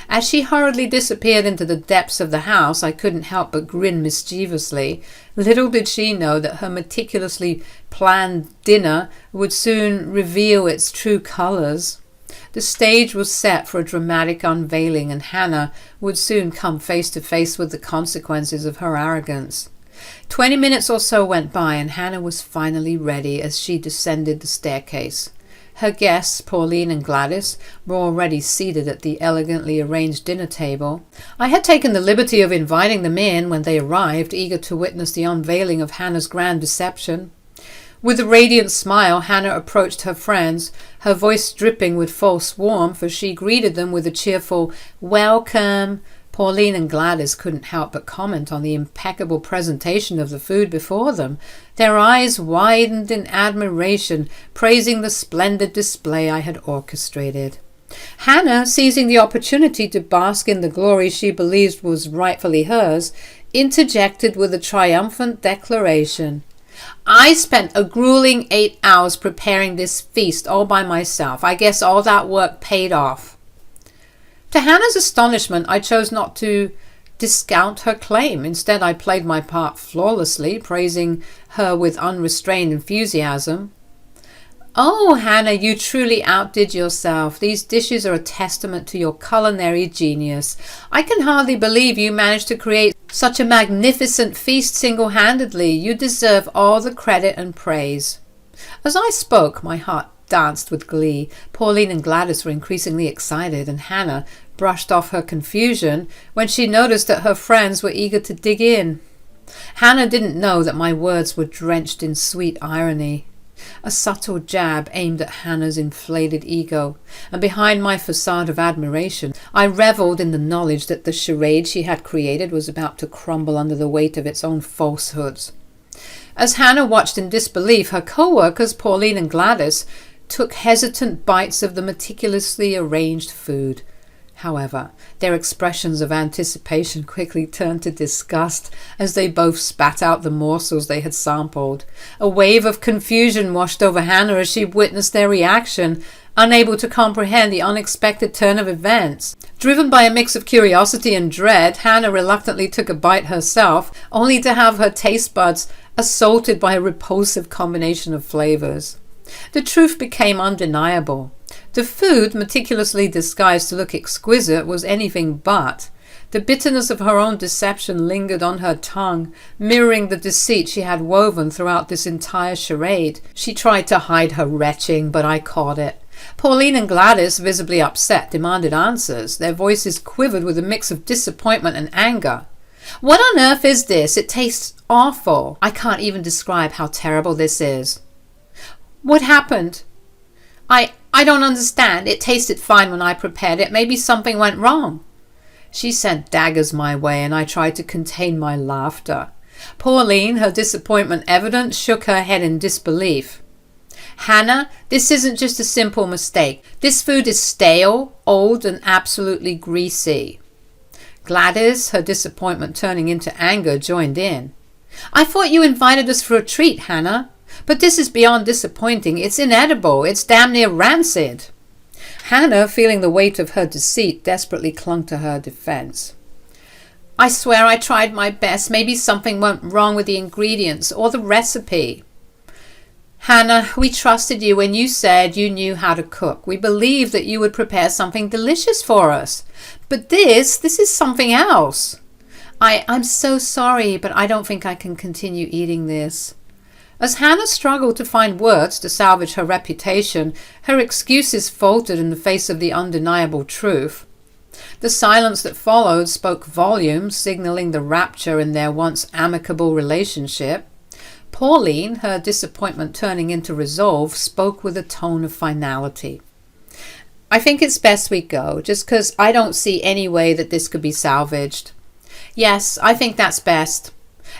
As she hurriedly disappeared into the depths of the house, I couldn't help but grin mischievously. Little did she know that her meticulously planned dinner would soon reveal its true colors. The stage was set for a dramatic unveiling, and Hannah would soon come face to face with the consequences of her arrogance. 20 minutes or so went by, and Hannah was finally ready as she descended the staircase. Her guests, Pauline and Gladys, were already seated at the elegantly arranged dinner table. I had taken the liberty of inviting them in when they arrived, eager to witness the unveiling of Hannah's grand deception. With a radiant smile, Hannah approached her friends, her voice dripping with false warmth as she greeted them with a cheerful "Welcome." Pauline and Gladys couldn't help but comment on the impeccable presentation of the food before them. Their eyes widened in admiration, praising the splendid display I had orchestrated. Hannah, seizing the opportunity to bask in the glory she believed was rightfully hers, interjected with a triumphant declaration. "I spent a grueling 8 hours preparing this feast all by myself. I guess all that work paid off." To Hannah's astonishment, I chose not to discount her claim. Instead, I played my part flawlessly, praising her with unrestrained enthusiasm. "Oh, Hannah, you truly outdid yourself. These dishes are a testament to your culinary genius. I can hardly believe you managed to create such a magnificent feast single-handedly. You deserve all the credit and praise." As I spoke, my heart danced with glee. Pauline and Gladys were increasingly excited, and Hannah brushed off her confusion when she noticed that her friends were eager to dig in. Hannah didn't know that my words were drenched in sweet irony, a subtle jab aimed at Hannah's inflated ego, and behind my facade of admiration, I revelled in the knowledge that the charade she had created was about to crumble under the weight of its own falsehoods. As Hannah watched in disbelief, her co-workers, Pauline and Gladys, took hesitant bites of the meticulously arranged food. However, their expressions of anticipation quickly turned to disgust as they both spat out the morsels they had sampled. A wave of confusion washed over Hannah as she witnessed their reaction, unable to comprehend the unexpected turn of events. Driven by a mix of curiosity and dread, Hannah reluctantly took a bite herself, only to have her taste buds assaulted by a repulsive combination of flavors. The truth became undeniable. The food, meticulously disguised to look exquisite, was anything but. The bitterness of her own deception lingered on her tongue, mirroring the deceit she had woven throughout this entire charade. She tried to hide her retching, but I caught it. Pauline and Gladys, visibly upset, demanded answers. Their voices quivered with a mix of disappointment and anger. "What on earth is this? It tastes awful. I can't even describe how terrible this is." "What happened?" I don't understand. It tasted fine when I prepared it. Maybe something went wrong." She sent daggers my way, and I tried to contain my laughter. Pauline, her disappointment evident, shook her head in disbelief. "Hannah, this isn't just a simple mistake. This food is stale, old, and absolutely greasy." Gladys, her disappointment turning into anger, joined in. "I thought you invited us for a treat, Hannah. But this is beyond disappointing. It's inedible. It's damn near rancid." Hannah, feeling the weight of her deceit, desperately clung to her defense. "I swear I tried my best. Maybe something went wrong with the ingredients or the recipe." "Hannah, we trusted you when you said you knew how to cook. We believed that you would prepare something delicious for us. But this is something else. I'm so sorry, but I don't think I can continue eating this." As Hannah struggled to find words to salvage her reputation, her excuses faltered in the face of the undeniable truth. The silence that followed spoke volumes, signaling the rapture in their once amicable relationship. Pauline, her disappointment turning into resolve, spoke with a tone of finality. "I think it's best we go, just 'cause I don't see any way that this could be salvaged." "Yes, I think that's best."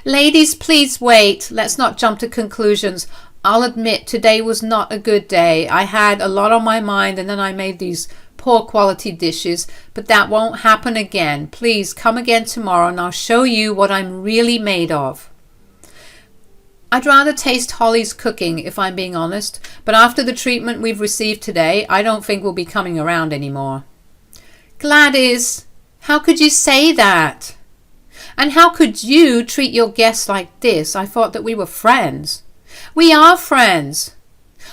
Ladies, please wait. Let's not jump to conclusions. I'll admit today was not a good day. I had a lot on my mind and then I made these poor quality dishes, but that won't happen again. Please come again tomorrow and I'll show you what I'm really made of. I'd rather taste Holly's cooking, if I'm being honest, but after the treatment we've received today, I don't think we'll be coming around anymore. Gladys, how could you say that? And how could you treat your guests like this? I thought that we were friends. We are friends.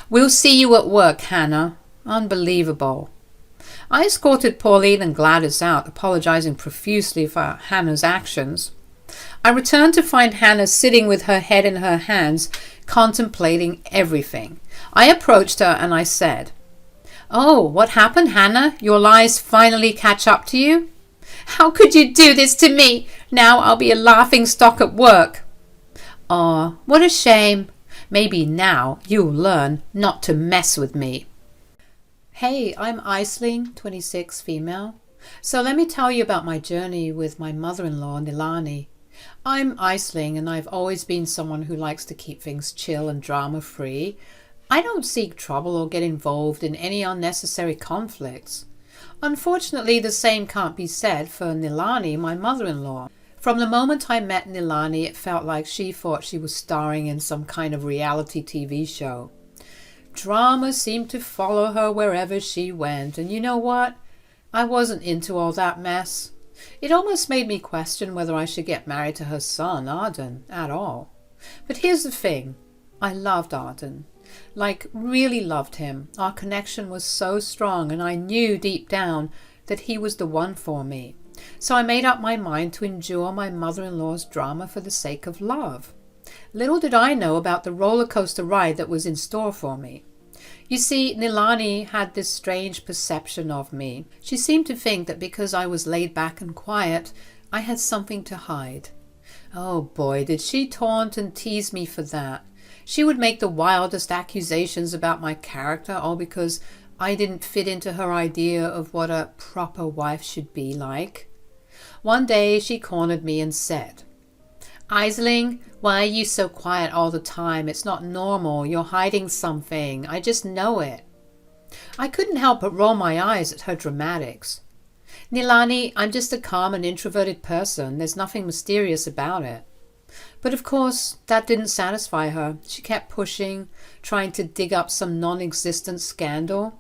We'll see you at work, Hannah. Unbelievable. I escorted Pauline and Gladys out, apologizing profusely for Hannah's actions. I returned to find Hannah sitting with her head in her hands, contemplating everything. I approached her and I said, "Oh, what happened, Hannah? Your lies finally catch up to you? How could you do this to me? Now I'll be a laughing stock at work." "Aw, what a shame. Maybe now you'll learn not to mess with me." Hey, I'm Aisling, 26, female. So let me tell you about my journey with my mother-in-law, Nilani. I'm Aisling and I've always been someone who likes to keep things chill and drama-free. I don't seek trouble or get involved in any unnecessary conflicts. Unfortunately, the same can't be said for Nilani, my mother-in-law. From the moment I met Nilani, it felt like she thought she was starring in some kind of reality TV show. Drama seemed to follow her wherever she went, and you know what? I wasn't into all that mess. It almost made me question whether I should get married to her son, Arden, at all. But here's the thing. I loved Arden. Like, really loved him. Our connection was so strong, and I knew deep down that he was the one for me. So I made up my mind to endure my mother-in-law's drama for the sake of love. Little did I know about the roller coaster ride that was in store for me. You see, Nilani had this strange perception of me. She seemed to think that because I was laid back and quiet, I had something to hide. Oh boy, did she taunt and tease me for that. She would make the wildest accusations about my character, all because I didn't fit into her idea of what a proper wife should be like. One day she cornered me and said, "Aisling, why are you so quiet all the time? It's not normal. You're hiding something. I just know it." I couldn't help but roll my eyes at her dramatics. "Nilani, I'm just a calm and introverted person. There's nothing mysterious about it." But of course, that didn't satisfy her. She kept pushing, trying to dig up some non-existent scandal.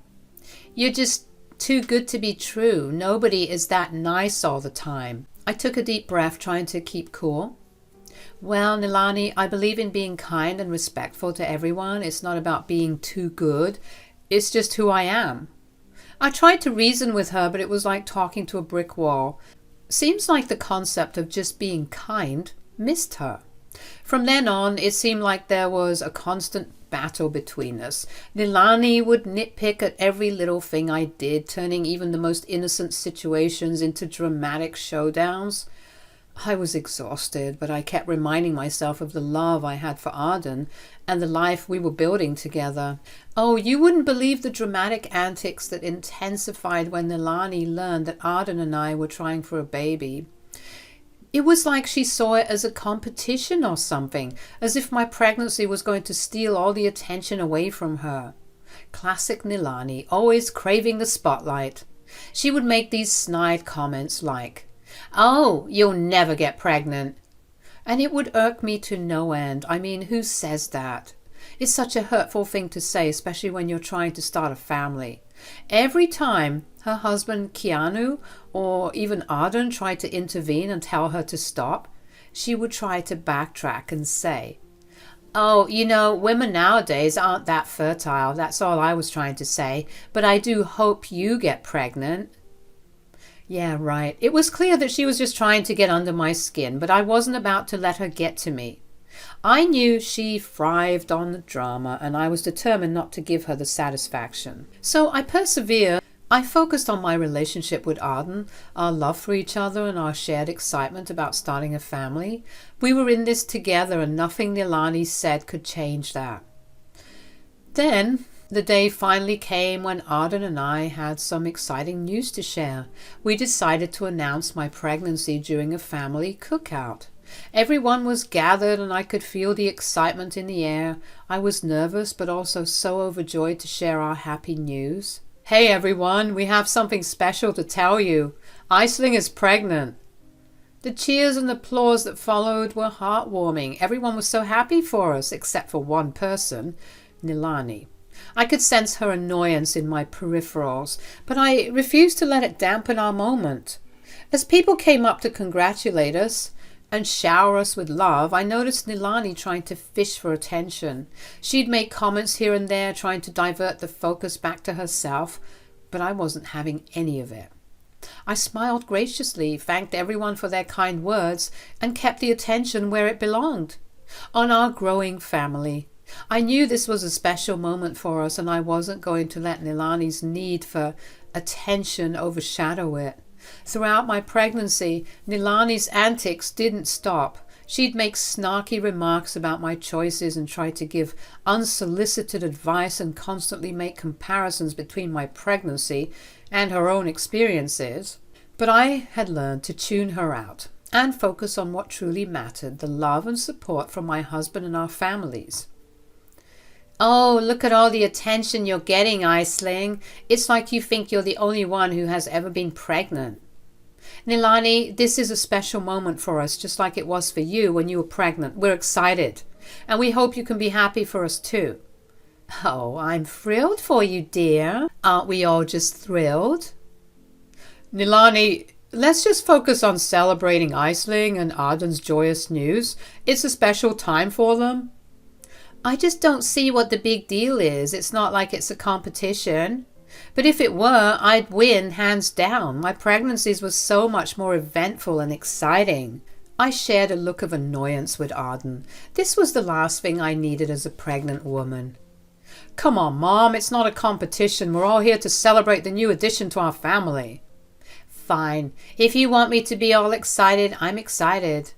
"You're just too good to be true. Nobody is that nice all the time." I took a deep breath, trying to keep cool. "Well, Nilani, I believe in being kind and respectful to everyone. It's not about being too good. It's just who I am." I tried to reason with her, but it was like talking to a brick wall. Seems like the concept of just being kind missed her. From then on, it seemed like there was a constant battle between us. Nilani would nitpick at every little thing I did, turning even the most innocent situations into dramatic showdowns. I was exhausted, but I kept reminding myself of the love I had for Arden and the life we were building together. Oh, you wouldn't believe the dramatic antics that intensified when Nilani learned that Arden and I were trying for a baby. It was like she saw it as a competition or something, as if my pregnancy was going to steal all the attention away from her. Classic Nilani, always craving the spotlight. She would make these snide comments like, "Oh, you'll never get pregnant." And it would irk me to no end. I mean, who says that? It's such a hurtful thing to say, especially when you're trying to start a family. Every time her husband Keanu or even Arden tried to intervene and tell her to stop, she would try to backtrack and say, "Oh, you know, women nowadays aren't that fertile. That's all I was trying to say. But I do hope you get pregnant." Yeah, right. It was clear that she was just trying to get under my skin, but I wasn't about to let her get to me. I knew she thrived on the drama, and I was determined not to give her the satisfaction. So I persevered. I focused on my relationship with Arden, our love for each other, and our shared excitement about starting a family. We were in this together, and nothing Nilani said could change that. Then the day finally came when Arden and I had some exciting news to share. We decided to announce my pregnancy during a family cookout. Everyone was gathered and I could feel the excitement in the air. I was nervous but also so overjoyed to share our happy news. Hey everyone, we have something special to tell you. Aisling is pregnant. The cheers and applause that followed were heartwarming. Everyone was so happy for us, except for one person, Nilani. I could sense her annoyance in my peripherals, but I refused to let it dampen our moment. As people came up to congratulate us and shower us with love, I noticed Nilani trying to fish for attention. She'd make comments here and there, trying to divert the focus back to herself, but I wasn't having any of it. I smiled graciously, thanked everyone for their kind words, and kept the attention where it belonged, on our growing family. I knew this was a special moment for us, and I wasn't going to let Nilani's need for attention overshadow it. Throughout my pregnancy, Nilani's antics didn't stop. She'd make snarky remarks about my choices and try to give unsolicited advice and constantly make comparisons between my pregnancy and her own experiences. But I had learned to tune her out and focus on what truly mattered, the love and support from my husband and our families. Oh, look at all the attention you're getting, Aisling. It's like you think you're the only one who has ever been pregnant. Nilani, this is a special moment for us, just like it was for you when you were pregnant. We're excited, and we hope you can be happy for us too. Oh, I'm thrilled for you, dear. Aren't we all just thrilled? Nilani, let's just focus on celebrating Aisling and Arden's joyous news. It's a special time for them. I just don't see what the big deal is. It's not like it's a competition. But if it were, I'd win hands down. My pregnancies were so much more eventful and exciting. I shared a look of annoyance with Arden. This was the last thing I needed as a pregnant woman. Come on, Mom, it's not a competition. We're all here to celebrate the new addition to our family. Fine. If you want me to be all excited, I'm excited.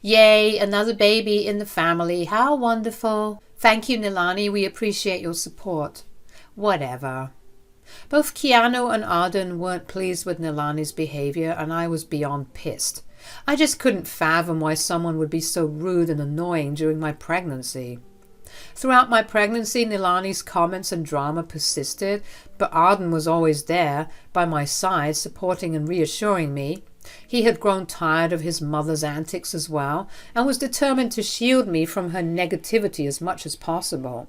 Yay, another baby in the family. How wonderful. Thank you, Nilani. We appreciate your support. Whatever. Both Keanu and Arden weren't pleased with Nilani's behavior, and I was beyond pissed. I just couldn't fathom why someone would be so rude and annoying during my pregnancy. Throughout my pregnancy, Nilani's comments and drama persisted, but Arden was always there, by my side, supporting and reassuring me. He had grown tired of his mother's antics as well, and was determined to shield me from her negativity as much as possible.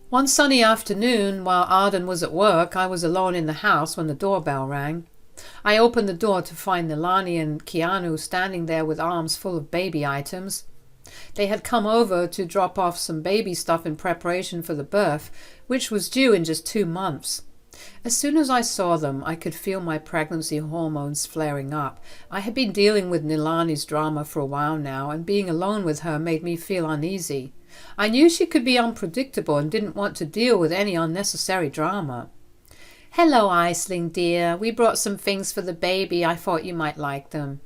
One sunny afternoon, while Arden was at work, I was alone in the house when the doorbell rang. I opened the door to find Nilani and Keanu standing there with arms full of baby items. They had come over to drop off some baby stuff in preparation for the birth, which was due in just 2 months. As soon as I saw them, I could feel my pregnancy hormones flaring up. I had been dealing with Nilani's drama for a while now, and being alone with her made me feel uneasy. I knew she could be unpredictable and didn't want to deal with any unnecessary drama. Hello, Aisling dear. We brought some things for the baby. I thought you might like them.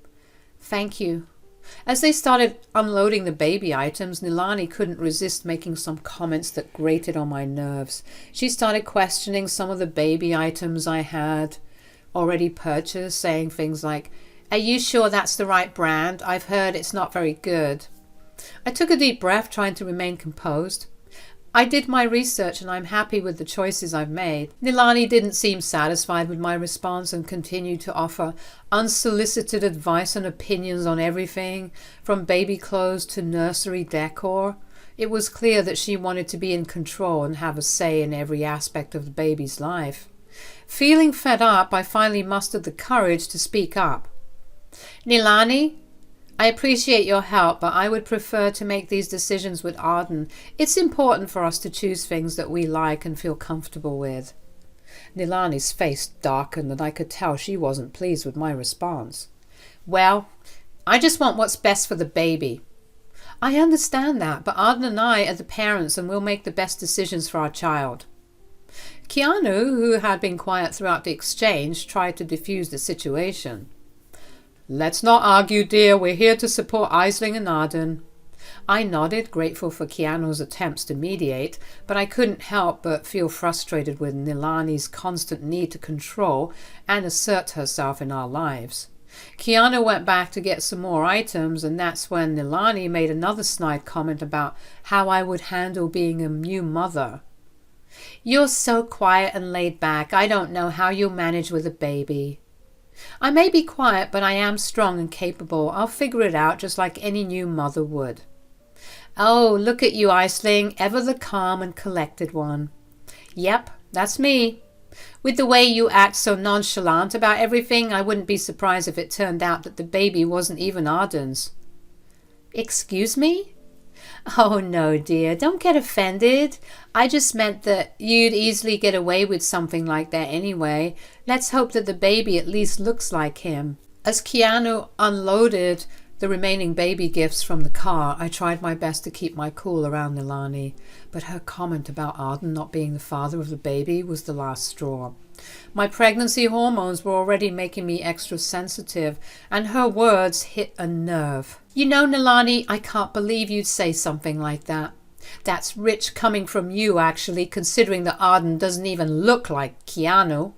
Thank you. As they started unloading the baby items, Nilani couldn't resist making some comments that grated on my nerves. She started questioning some of the baby items I had already purchased, saying things like, "Are you sure that's the right brand? I've heard it's not very good." I took a deep breath, trying to remain composed. I did my research and I'm happy with the choices I've made. Nilani didn't seem satisfied with my response and continued to offer unsolicited advice and opinions on everything, from baby clothes to nursery decor. It was clear that she wanted to be in control and have a say in every aspect of the baby's life. Feeling fed up, I finally mustered the courage to speak up. Nilani, I appreciate your help, but I would prefer to make these decisions with Arden. It's important for us to choose things that we like and feel comfortable with. Nilani's face darkened and I could tell she wasn't pleased with my response. Well, I just want what's best for the baby. I understand that, but Arden and I are the parents and we'll make the best decisions for our child. Keanu, who had been quiet throughout the exchange, tried to defuse the situation. Let's not argue, dear. We're here to support Aisling and Arden. I nodded, grateful for Keanu's attempts to mediate, but I couldn't help but feel frustrated with Nilani's constant need to control and assert herself in our lives. Keanu went back to get some more items, and that's when Nilani made another snide comment about how I would handle being a new mother. "You're so quiet and laid back. I don't know how you'll manage with a baby." "I may be quiet, but I am strong and capable. I'll figure it out just like any new mother would." "Oh, look at you, Iceling, ever the calm and collected one." "Yep, that's me. With the way you act so nonchalant about everything, I wouldn't be surprised if it turned out that the baby wasn't even Arden's." "Excuse me?" "Oh, no, dear, don't get offended. I just meant that you'd easily get away with something like that anyway. Let's hope that the baby at least looks like him." As Keanu unloaded the remaining baby gifts from the car, I tried my best to keep my cool around Nilani, but her comment about Arden not being the father of the baby was the last straw. My pregnancy hormones were already making me extra sensitive, and her words hit a nerve. "You know, Nilani, I can't believe you'd say something like that. That's rich coming from you, actually, considering that Arden doesn't even look like Keanu."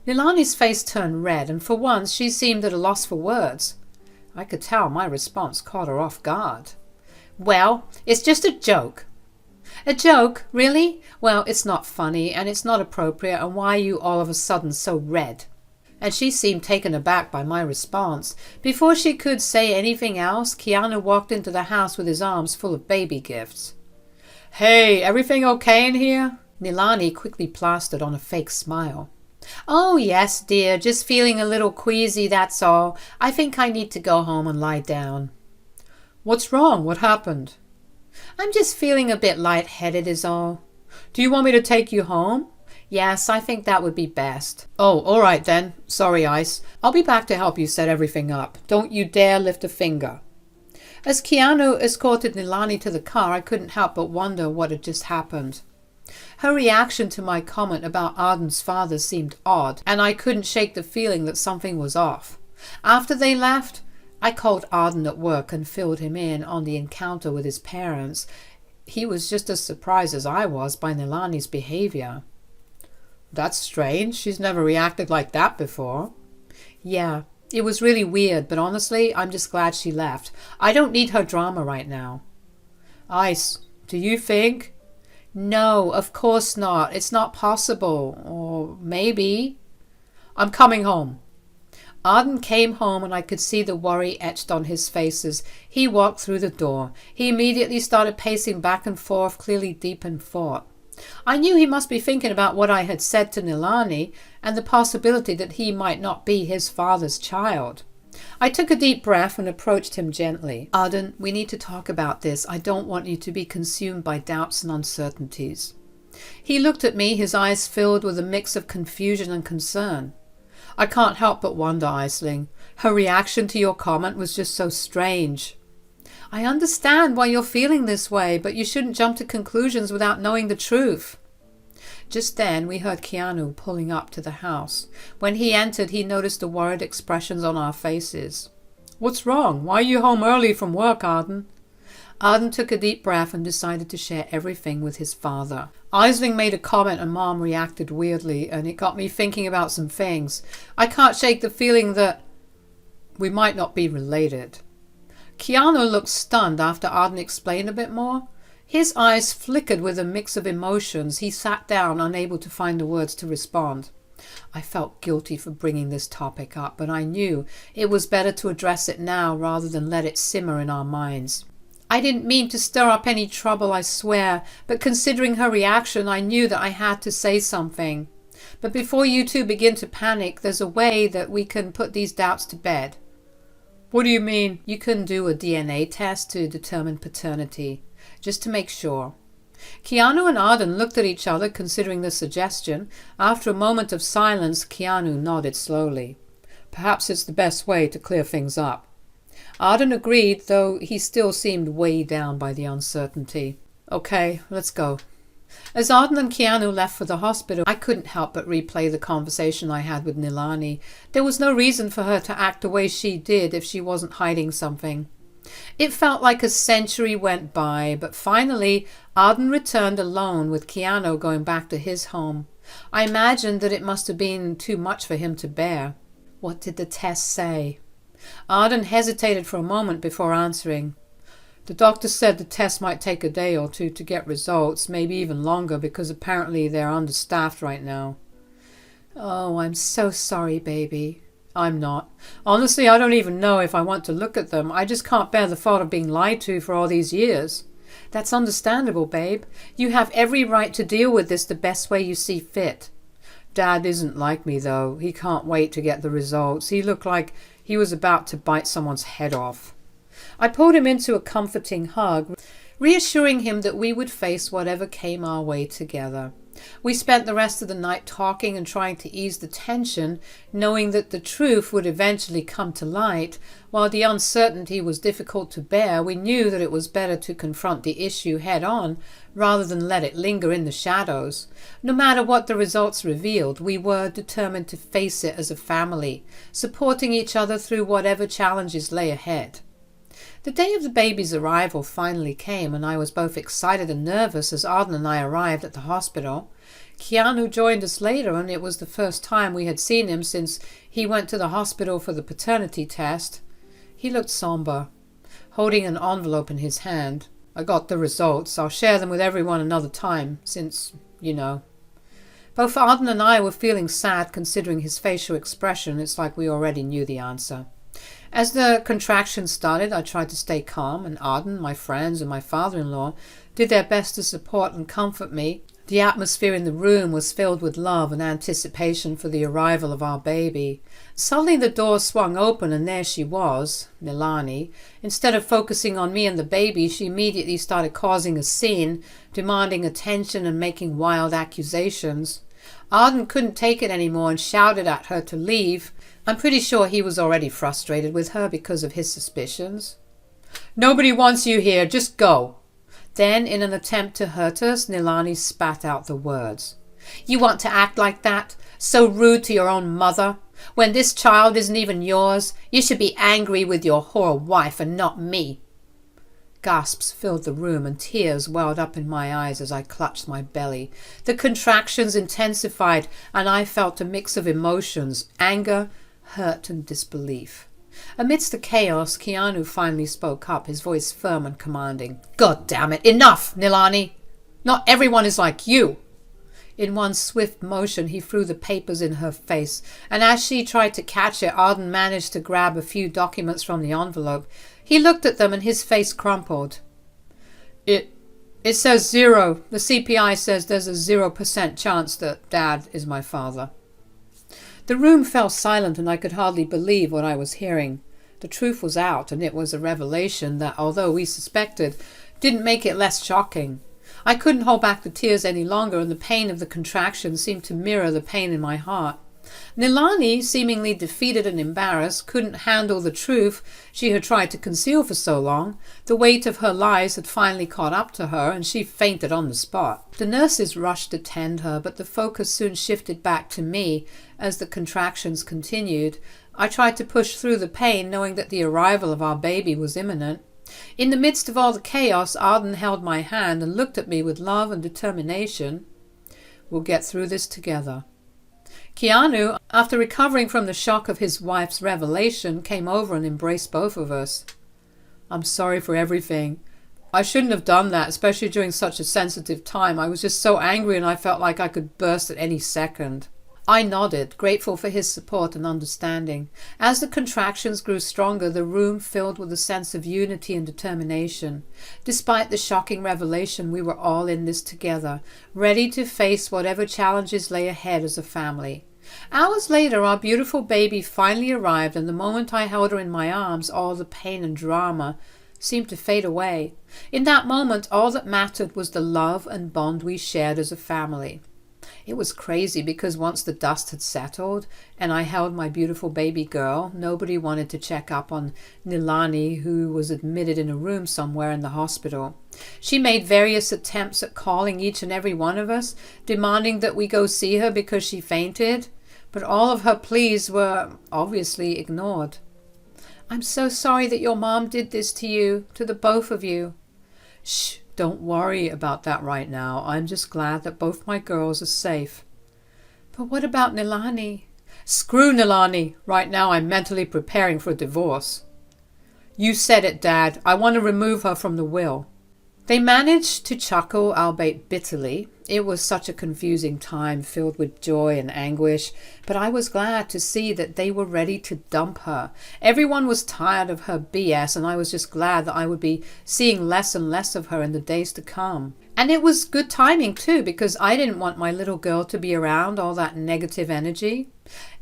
Nilani's face turned red, and for once she seemed at a loss for words. I could tell my response caught her off guard. "Well, it's just a joke." "A joke? Really? Well, it's not funny, and it's not appropriate, and why are you all of a sudden so red?" And she seemed taken aback by my response. Before she could say anything else, Keanu walked into the house with his arms full of baby gifts. "Hey, everything okay in here?" Nilani quickly plastered on a fake smile. "Oh, yes, dear, just feeling a little queasy, that's all. I think I need to go home and lie down." "What's wrong? What happened?" "I'm just feeling a bit lightheaded is all." "Do you want me to take you home?" "Yes, I think that would be best." "Oh, all right then. Sorry, Ice. I'll be back to help you set everything up. Don't you dare lift a finger." As Keanu escorted Nilani to the car, I couldn't help but wonder what had just happened. Her reaction to my comment about Arden's father seemed odd, and I couldn't shake the feeling that something was off. After they left, I called Arden at work and filled him in on the encounter with his parents. He was just as surprised as I was by Nilani's behavior. "That's strange. She's never reacted like that before." "Yeah, it was really weird, but honestly, I'm just glad she left. I don't need her drama right now." "Ice, do you think—" "No, of course not. It's not possible. Or maybe—" "I'm coming home." Arden came home, and I could see the worry etched on his face as he walked through the door. He immediately started pacing back and forth, clearly deep in thought. I knew he must be thinking about what I had said to Nilani and the possibility that he might not be his father's child. I took a deep breath and approached him gently. "Arden, we need to talk about this. I don't want you to be consumed by doubts and uncertainties." He looked at me, his eyes filled with a mix of confusion and concern. "I can't help but wonder, Iceling. Her reaction to your comment was just so strange." "I understand why you're feeling this way, but you shouldn't jump to conclusions without knowing the truth." Just then we heard Keanu pulling up to the house. When he entered, he noticed the worried expressions on our faces. "What's wrong? Why are you home early from work, Arden?" Arden took a deep breath and decided to share everything with his father. Isling made a comment and Mom reacted weirdly, and it got me thinking about some things. I can't shake the feeling that we might not be related. Keanu looked stunned after Arden explained a bit more. His eyes flickered with a mix of emotions. He sat down, unable to find the words to respond. I felt guilty for bringing this topic up, but I knew it was better to address it now rather than let it simmer in our minds. "I didn't mean to stir up any trouble, I swear, but considering her reaction, I knew that I had to say something. But before you two begin to panic, there's a way that we can put these doubts to bed." "What do you mean?" "You can do a DNA test to determine paternity, just to make sure." Keanu and Arden looked at each other, considering the suggestion. After a moment of silence, Keanu nodded slowly. "Perhaps it's the best way to clear things up." Arden agreed, though he still seemed weighed down by the uncertainty. "Okay, let's go." As Arden and Keanu left for the hospital, I couldn't help but replay the conversation I had with Nilani. There was no reason for her to act the way she did if she wasn't hiding something. It felt like a century went by, but finally Arden returned alone, with Keanu going back to his home. I imagined that it must have been too much for him to bear. What did the test say? Arden hesitated for a moment before answering. The doctor said the test might take a day or two to get results, maybe even longer, because apparently they're understaffed right now. Oh, I'm so sorry, baby. I'm not. Honestly, I don't even know if I want to look at them. I just can't bear the thought of being lied to for all these years. That's understandable, babe. You have every right to deal with this the best way you see fit. Dad isn't like me, though. He can't wait to get the results. He looked like he was about to bite someone's head off. I pulled him into a comforting hug, reassuring him that we would face whatever came our way together. We spent the rest of the night talking and trying to ease the tension, knowing that the truth would eventually come to light. While the uncertainty was difficult to bear, we knew that it was better to confront the issue head-on rather than let it linger in the shadows. No matter what the results revealed, we were determined to face it as a family, supporting each other through whatever challenges lay ahead. The day of the baby's arrival finally came, and I was both excited and nervous as Arden and I arrived at the hospital. Keanu joined us later, and it was the first time we had seen him since he went to the hospital for the paternity test. He looked somber, holding an envelope in his hand. I got the results. I'll share them with everyone another time, since, you know. Both Arden and I were feeling sad considering his facial expression. It's like we already knew the answer. As the contractions started, I tried to stay calm, and Arden, my friends, and my father-in-law did their best to support and comfort me. The atmosphere in the room was filled with love and anticipation for the arrival of our baby. Suddenly the door swung open, and there she was, Nilani. Instead of focusing on me and the baby, she immediately started causing a scene, demanding attention and making wild accusations. Arden couldn't take it anymore and shouted at her to leave. I'm pretty sure he was already frustrated with her because of his suspicions. "Nobody wants you here, just go." Then, in an attempt to hurt us, Nilani spat out the words. "You want to act like that? So rude to your own mother? When this child isn't even yours, you should be angry with your whore wife and not me." Gasps filled the room and tears welled up in my eyes as I clutched my belly. The contractions intensified, and I felt a mix of emotions, anger, hurt and disbelief. Amidst the chaos, Keanu finally spoke up, his voice firm and commanding. "God damn it, enough, Nilani! Not everyone is like you!" In one swift motion, he threw the papers in her face, and as she tried to catch it, Arden managed to grab a few documents from the envelope. He looked at them and his face crumpled. It says 0. The CPI says there's a 0% chance that Dad is my father." The room fell silent, and I could hardly believe what I was hearing. The truth was out, and it was a revelation that, although we suspected, didn't make it less shocking. I couldn't hold back the tears any longer, and the pain of the contraction seemed to mirror the pain in my heart. Nilani, seemingly defeated and embarrassed, couldn't handle the truth she had tried to conceal for so long. The weight of her lies had finally caught up to her, and she fainted on the spot. The nurses rushed to tend her, but the focus soon shifted back to me as the contractions continued. I tried to push through the pain, knowing that the arrival of our baby was imminent. In the midst of all the chaos, Arden held my hand and looked at me with love and determination. "We'll get through this together." Keanu, after recovering from the shock of his wife's revelation, came over and embraced both of us. "I'm sorry for everything. I shouldn't have done that, especially during such a sensitive time. I was just so angry and I felt like I could burst at any second." I nodded, grateful for his support and understanding. As the contractions grew stronger, the room filled with a sense of unity and determination. Despite the shocking revelation, we were all in this together, ready to face whatever challenges lay ahead as a family. Hours later, our beautiful baby finally arrived, and the moment I held her in my arms, all the pain and drama seemed to fade away. In that moment, all that mattered was the love and bond we shared as a family. It was crazy because once the dust had settled and I held my beautiful baby girl, nobody wanted to check up on Nilani, who was admitted in a room somewhere in the hospital. She made various attempts at calling each and every one of us, demanding that we go see her because she fainted, but all of her pleas were obviously ignored. "I'm so sorry that your mom did this to you, to the both of you." "Shh. Don't worry about that right now. I'm just glad that both my girls are safe." "But what about Nilani? Screw Nilani. Right now I'm mentally preparing for a divorce. You said it, Dad. I want to remove her from the will. They managed to chuckle, albeit bitterly. It was such a confusing time, filled with joy and anguish, but I was glad to see that they were ready to dump her. Everyone was tired of her BS, and I was just glad that I would be seeing less and less of her in the days to come. And it was good timing too, because I didn't want my little girl to be around all that negative energy.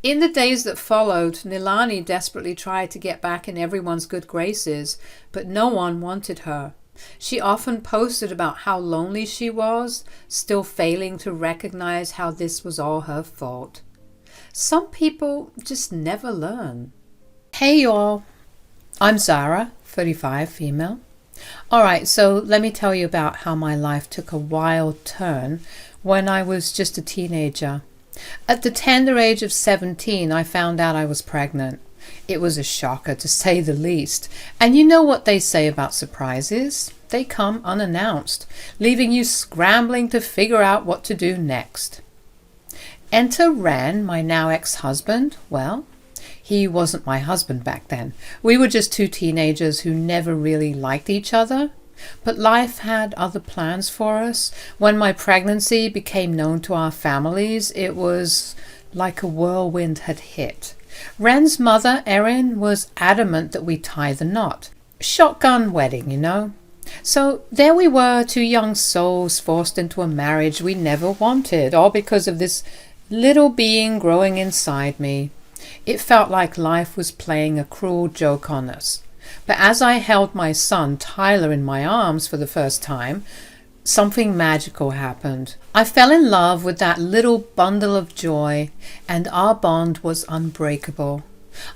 In the days that followed, Nilani desperately tried to get back in everyone's good graces, but no one wanted her. She often posted about how lonely she was, still failing to recognize how this was all her fault. Some people just never learn. Hey y'all, I'm Zara, 35, female. Alright, so let me tell you about how my life took a wild turn when I was just a teenager. At the tender age of 17, I found out I was pregnant. It was a shocker, to say the least. And you know what they say about surprises? They come unannounced, leaving you scrambling to figure out what to do next. Enter Ren, my now ex-husband. Well, he wasn't my husband back then. We were just two teenagers who never really liked each other. But life had other plans for us. When my pregnancy became known to our families, it was like a whirlwind had hit. Ren's mother, Erin, was adamant that we tie the knot. Shotgun wedding, you know. So there we were, two young souls forced into a marriage we never wanted, all because of this little being growing inside me. It felt like life was playing a cruel joke on us. But as I held my son, Tyler, in my arms for the first time, something magical happened. I fell in love with that little bundle of joy, and our bond was unbreakable.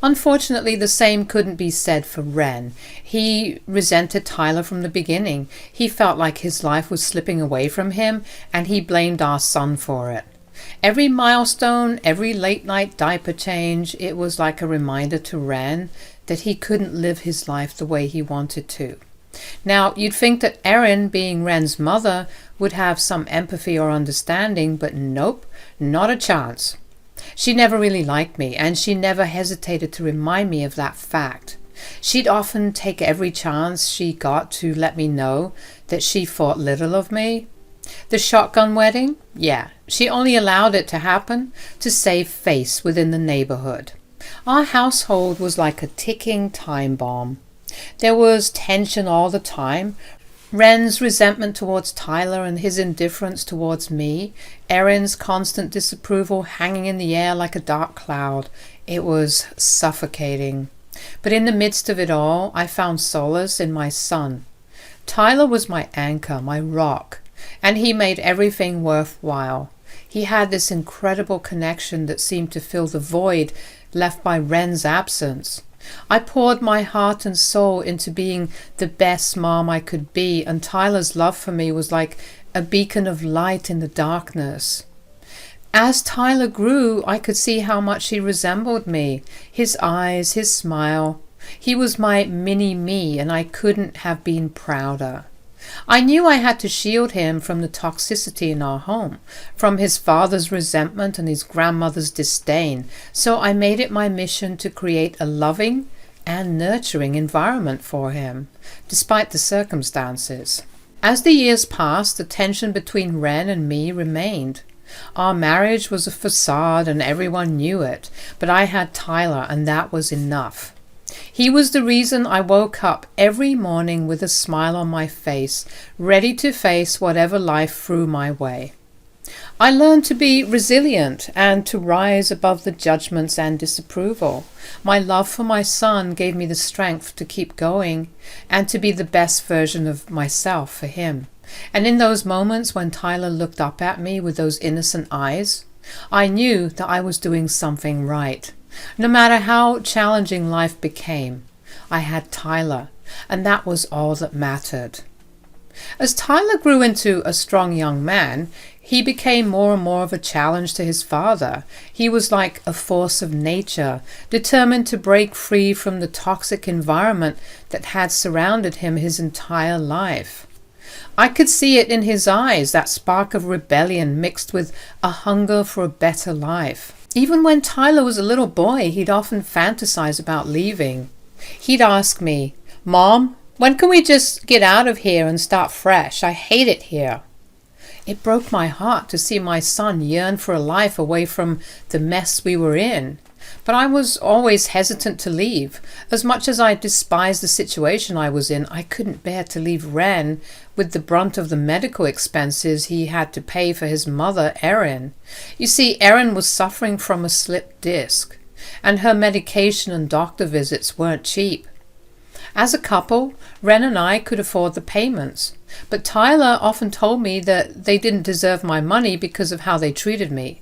Unfortunately, the same couldn't be said for Ren. He resented Tyler from the beginning. He felt like his life was slipping away from him, and he blamed our son for it. Every milestone, every late-night diaper change, it was like a reminder to Ren that he couldn't live his life the way he wanted to. Now, you'd think that Erin, being Ren's mother, would have some empathy or understanding, but nope, not a chance. She never really liked me, and she never hesitated to remind me of that fact. She'd often take every chance she got to let me know that she thought little of me. The shotgun wedding? Yeah, she only allowed it to happen to save face within the neighborhood. Our household was like a ticking time bomb. There was tension all the time. Ren's resentment towards Tyler and his indifference towards me. Erin's constant disapproval hanging in the air like a dark cloud. It was suffocating. But in the midst of it all, I found solace in my son. Tyler was my anchor, my rock, and he made everything worthwhile. He had this incredible connection that seemed to fill the void left by Ren's absence. I poured my heart and soul into being the best mom I could be, and Tyler's love for me was like a beacon of light in the darkness. As Tyler grew, I could see how much he resembled me. His eyes, his smile. He was my mini-me, and I couldn't have been prouder. I knew I had to shield him from the toxicity in our home, from his father's resentment and his grandmother's disdain, so I made it my mission to create a loving and nurturing environment for him, despite the circumstances. As the years passed, the tension between Ren and me remained. Our marriage was a facade and everyone knew it, but I had Tyler, and that was enough. He was the reason I woke up every morning with a smile on my face, ready to face whatever life threw my way. I learned to be resilient and to rise above the judgments and disapproval. My love for my son gave me the strength to keep going and to be the best version of myself for him. And in those moments when Tyler looked up at me with those innocent eyes, I knew that I was doing something right. No matter how challenging life became, I had Tyler, and that was all that mattered. As Tyler grew into a strong young man, he became more and more of a challenge to his father. He was like a force of nature, determined to break free from the toxic environment that had surrounded him his entire life. I could see it in his eyes, that spark of rebellion mixed with a hunger for a better life. Even when Tyler was a little boy, he'd often fantasize about leaving. He'd ask me, "Mom, when can we just get out of here and start fresh? I hate it here." It broke my heart to see my son yearn for a life away from the mess we were in. But I was always hesitant to leave. As much as I despised the situation I was in, I couldn't bear to leave Ren with the brunt of the medical expenses he had to pay for his mother, Erin. You see, Erin was suffering from a slipped disc, and her medication and doctor visits weren't cheap. As a couple, Ren and I could afford the payments, but Tyler often told me that they didn't deserve my money because of how they treated me.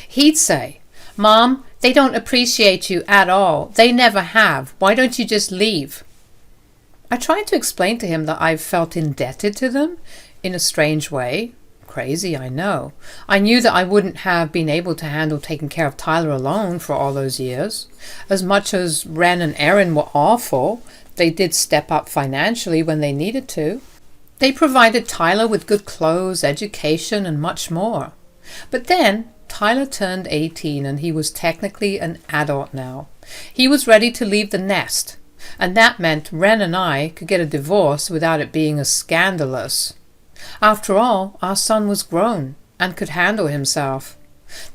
He'd say, "Mom, they don't appreciate you at all. They never have. Why don't you just leave?" I tried to explain to him that I felt indebted to them in a strange way. Crazy, I know. I knew that I wouldn't have been able to handle taking care of Tyler alone for all those years. As much as Ren and Erin were awful, they did step up financially when they needed to. They provided Tyler with good clothes, education, and much more. But then Tyler turned 18 and he was technically an adult now. He was ready to leave the nest, and that meant Ren and I could get a divorce without it being as scandalous. After all, our son was grown and could handle himself.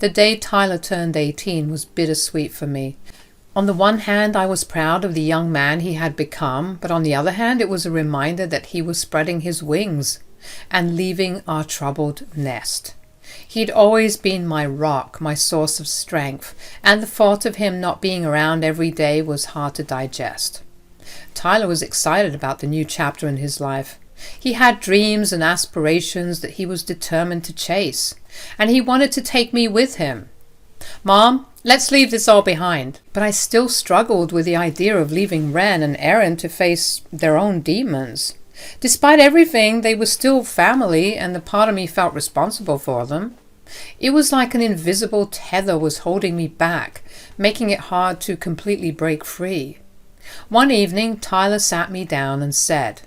The day Tyler turned 18 was bittersweet for me. On the one hand, I was proud of the young man he had become, but on the other hand, it was a reminder that he was spreading his wings and leaving our troubled nest. He'd always been my rock, my source of strength, and the thought of him not being around every day was hard to digest. Tyler was excited about the new chapter in his life. He had dreams and aspirations that he was determined to chase, and he wanted to take me with him. "Mom, let's leave this all behind." But I still struggled with the idea of leaving Ren and Erin to face their own demons. Despite everything, they were still family, and the part of me felt responsible for them. It was like an invisible tether was holding me back, making it hard to completely break free. One evening, Tyler sat me down and said,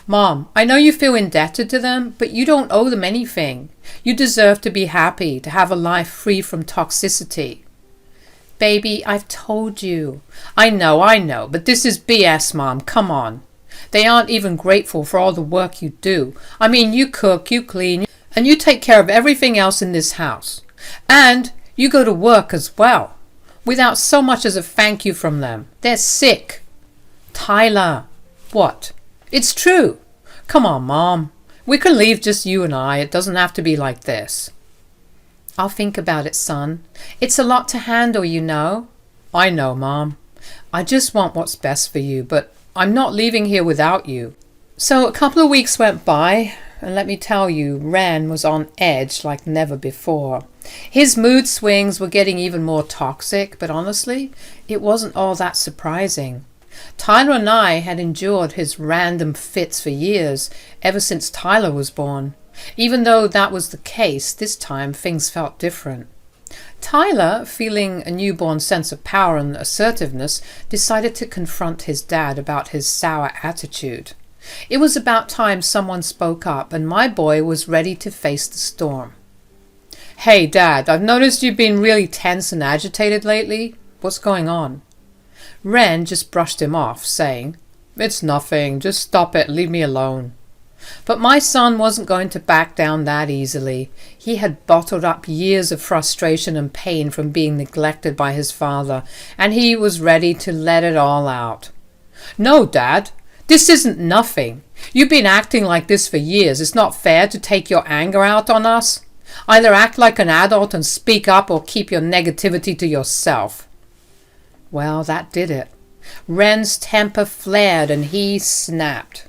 "Mom, I know you feel indebted to them, but you don't owe them anything. You deserve to be happy, to have a life free from toxicity." "Baby, I've told you." I know, but this is BS, Mom. Come on. They aren't even grateful for all the work you do. I mean, you cook, you clean, and you take care of everything else in this house. And you go to work as well, without so much as a thank you from them. They're sick. Tyler. What? It's true. Come on, Mom. We can leave just you and I. It doesn't have to be like this. "I'll think about it, son. It's a lot to handle, you know." "I know, Mom. I just want what's best for you, but I'm not leaving here without you." So a couple of weeks went by, and let me tell you, Ren was on edge like never before. His mood swings were getting even more toxic, but honestly, it wasn't all that surprising. Tyler and I had endured his random fits for years, ever since Tyler was born. Even though that was the case, this time things felt different. Tyler, feeling a newborn sense of power and assertiveness, decided to confront his dad about his sour attitude. It was about time someone spoke up, and my boy was ready to face the storm. "Hey, Dad, I've noticed you've been really tense and agitated lately. What's going on?" Ren just brushed him off, saying, "It's nothing. Just stop it. Leave me alone." But my son wasn't going to back down that easily. He had bottled up years of frustration and pain from being neglected by his father, and he was ready to let it all out. "No, Dad, this isn't nothing. You've been acting like this for years. It's not fair to take your anger out on us. Either act like an adult and speak up, or keep your negativity to yourself." Well, that did it. Ren's temper flared and he snapped.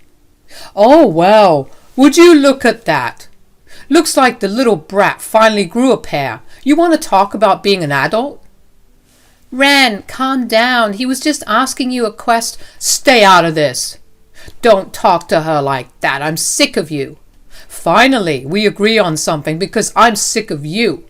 "Oh, well, would you look at that? Looks like the little brat finally grew a pair. You want to talk about being an adult?" "Ren, calm down. He was just asking you a question." "Stay out of this. Don't talk to her like that. I'm sick of you. Finally, we agree on something, because I'm sick of you.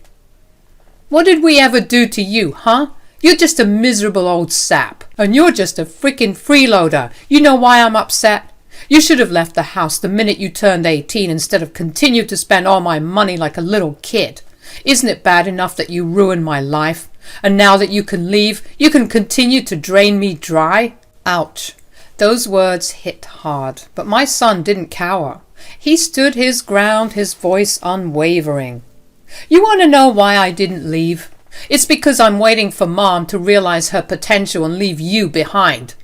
What did we ever do to you, huh? You're just a miserable old sap. And you're just a frickin' freeloader. You know why I'm upset? You should have left the house the minute you turned 18 instead of continued to spend all my money like a little kid. Isn't it bad enough that you ruined my life? And now that you can leave, you can continue to drain me dry? Ouch. Those words hit hard, but my son didn't cower. He stood his ground, his voice unwavering. You want to know why I didn't leave? It's because I'm waiting for Mom to realize her potential and leave you behind.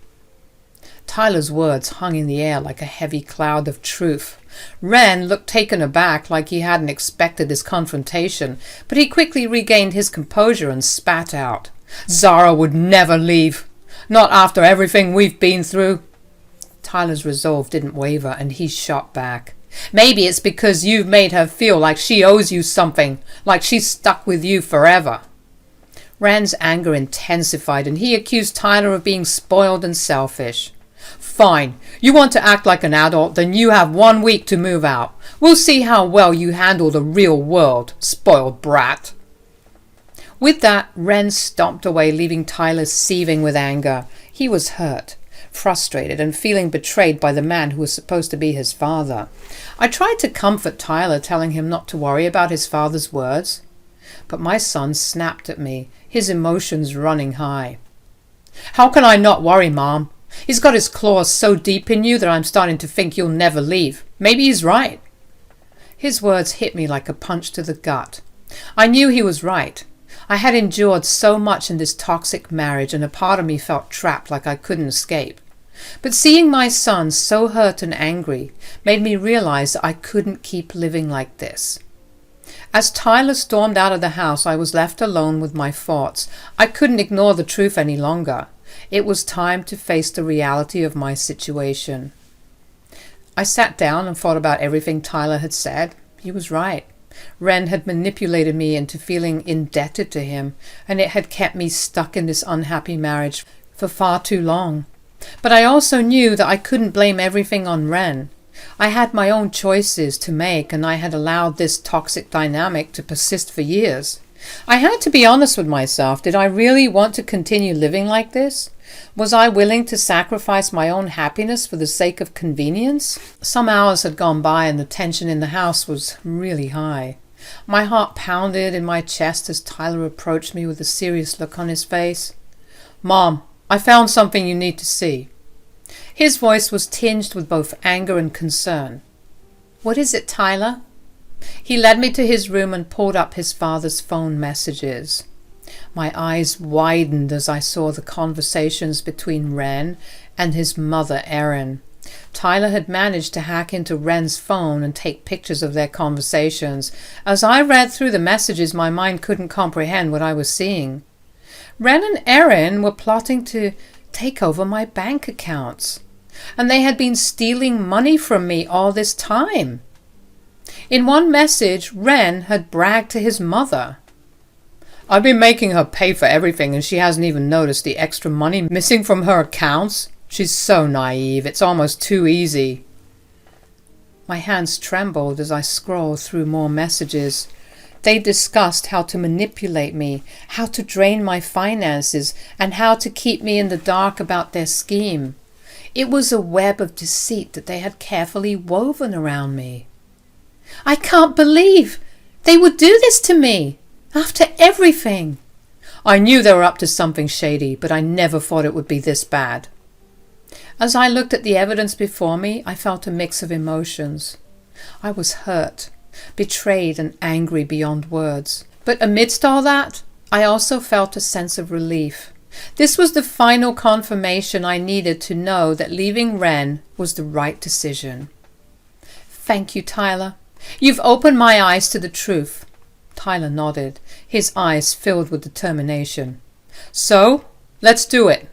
Tyler's words hung in the air like a heavy cloud of truth. Ren looked taken aback, like he hadn't expected this confrontation, but he quickly regained his composure and spat out. Zara would never leave. Not after everything we've been through. Tyler's resolve didn't waver, and he shot back. Maybe it's because you've made her feel like she owes you something, like she's stuck with you forever. Ren's anger intensified, and he accused Tyler of being spoiled and selfish. Fine. You want to act like an adult, then you have 1 week to move out. We'll see how well you handle the real world, spoiled brat. With that, Ren stomped away, leaving Tyler seething with anger. He was hurt, frustrated, and feeling betrayed by the man who was supposed to be his father. I tried to comfort Tyler, telling him not to worry about his father's words. But my son snapped at me, his emotions running high. How can I not worry, Mom? He's got his claws so deep in you that I'm starting to think you'll never leave. Maybe he's right. His words hit me like a punch to the gut. I knew he was right. I had endured so much in this toxic marriage, and a part of me felt trapped, like I couldn't escape. But seeing my son so hurt and angry made me realize that I couldn't keep living like this. As Tyler stormed out of the house, I was left alone with my thoughts. I couldn't ignore the truth any longer. It was time to face the reality of my situation. I sat down and thought about everything Tyler had said. He was right. Ren had manipulated me into feeling indebted to him, and it had kept me stuck in this unhappy marriage for far too long. But I also knew that I couldn't blame everything on Ren. I had my own choices to make, and I had allowed this toxic dynamic to persist for years. I had to be honest with myself. Did I really want to continue living like this? Was I willing to sacrifice my own happiness for the sake of convenience? Some hours had gone by, and the tension in the house was really high. My heart pounded in my chest as Tyler approached me with a serious look on his face. Mom, I found something you need to see. His voice was tinged with both anger and concern. What is it, Tyler? He led me to his room and pulled up his father's phone messages. My eyes widened as I saw the conversations between Ren and his mother, Erin. Tyler had managed to hack into Ren's phone and take pictures of their conversations. As I read through the messages, my mind couldn't comprehend what I was seeing. Ren and Erin were plotting to take over my bank accounts, and they had been stealing money from me all this time. In one message, Ren had bragged to his mother. I've been making her pay for everything, and she hasn't even noticed the extra money missing from her accounts. She's so naive. It's almost too easy. My hands trembled as I scrolled through more messages. They discussed how to manipulate me, how to drain my finances, and how to keep me in the dark about their scheme. It was a web of deceit that they had carefully woven around me. I can't believe they would do this to me. After everything. I knew they were up to something shady, but I never thought it would be this bad. As I looked at the evidence before me, I felt a mix of emotions. I was hurt, betrayed, and angry beyond words. But amidst all that, I also felt a sense of relief. This was the final confirmation I needed to know that leaving Ren was the right decision. Thank you, Tyler. You've opened my eyes to the truth. Tyler nodded, his eyes filled with determination. So, let's do it.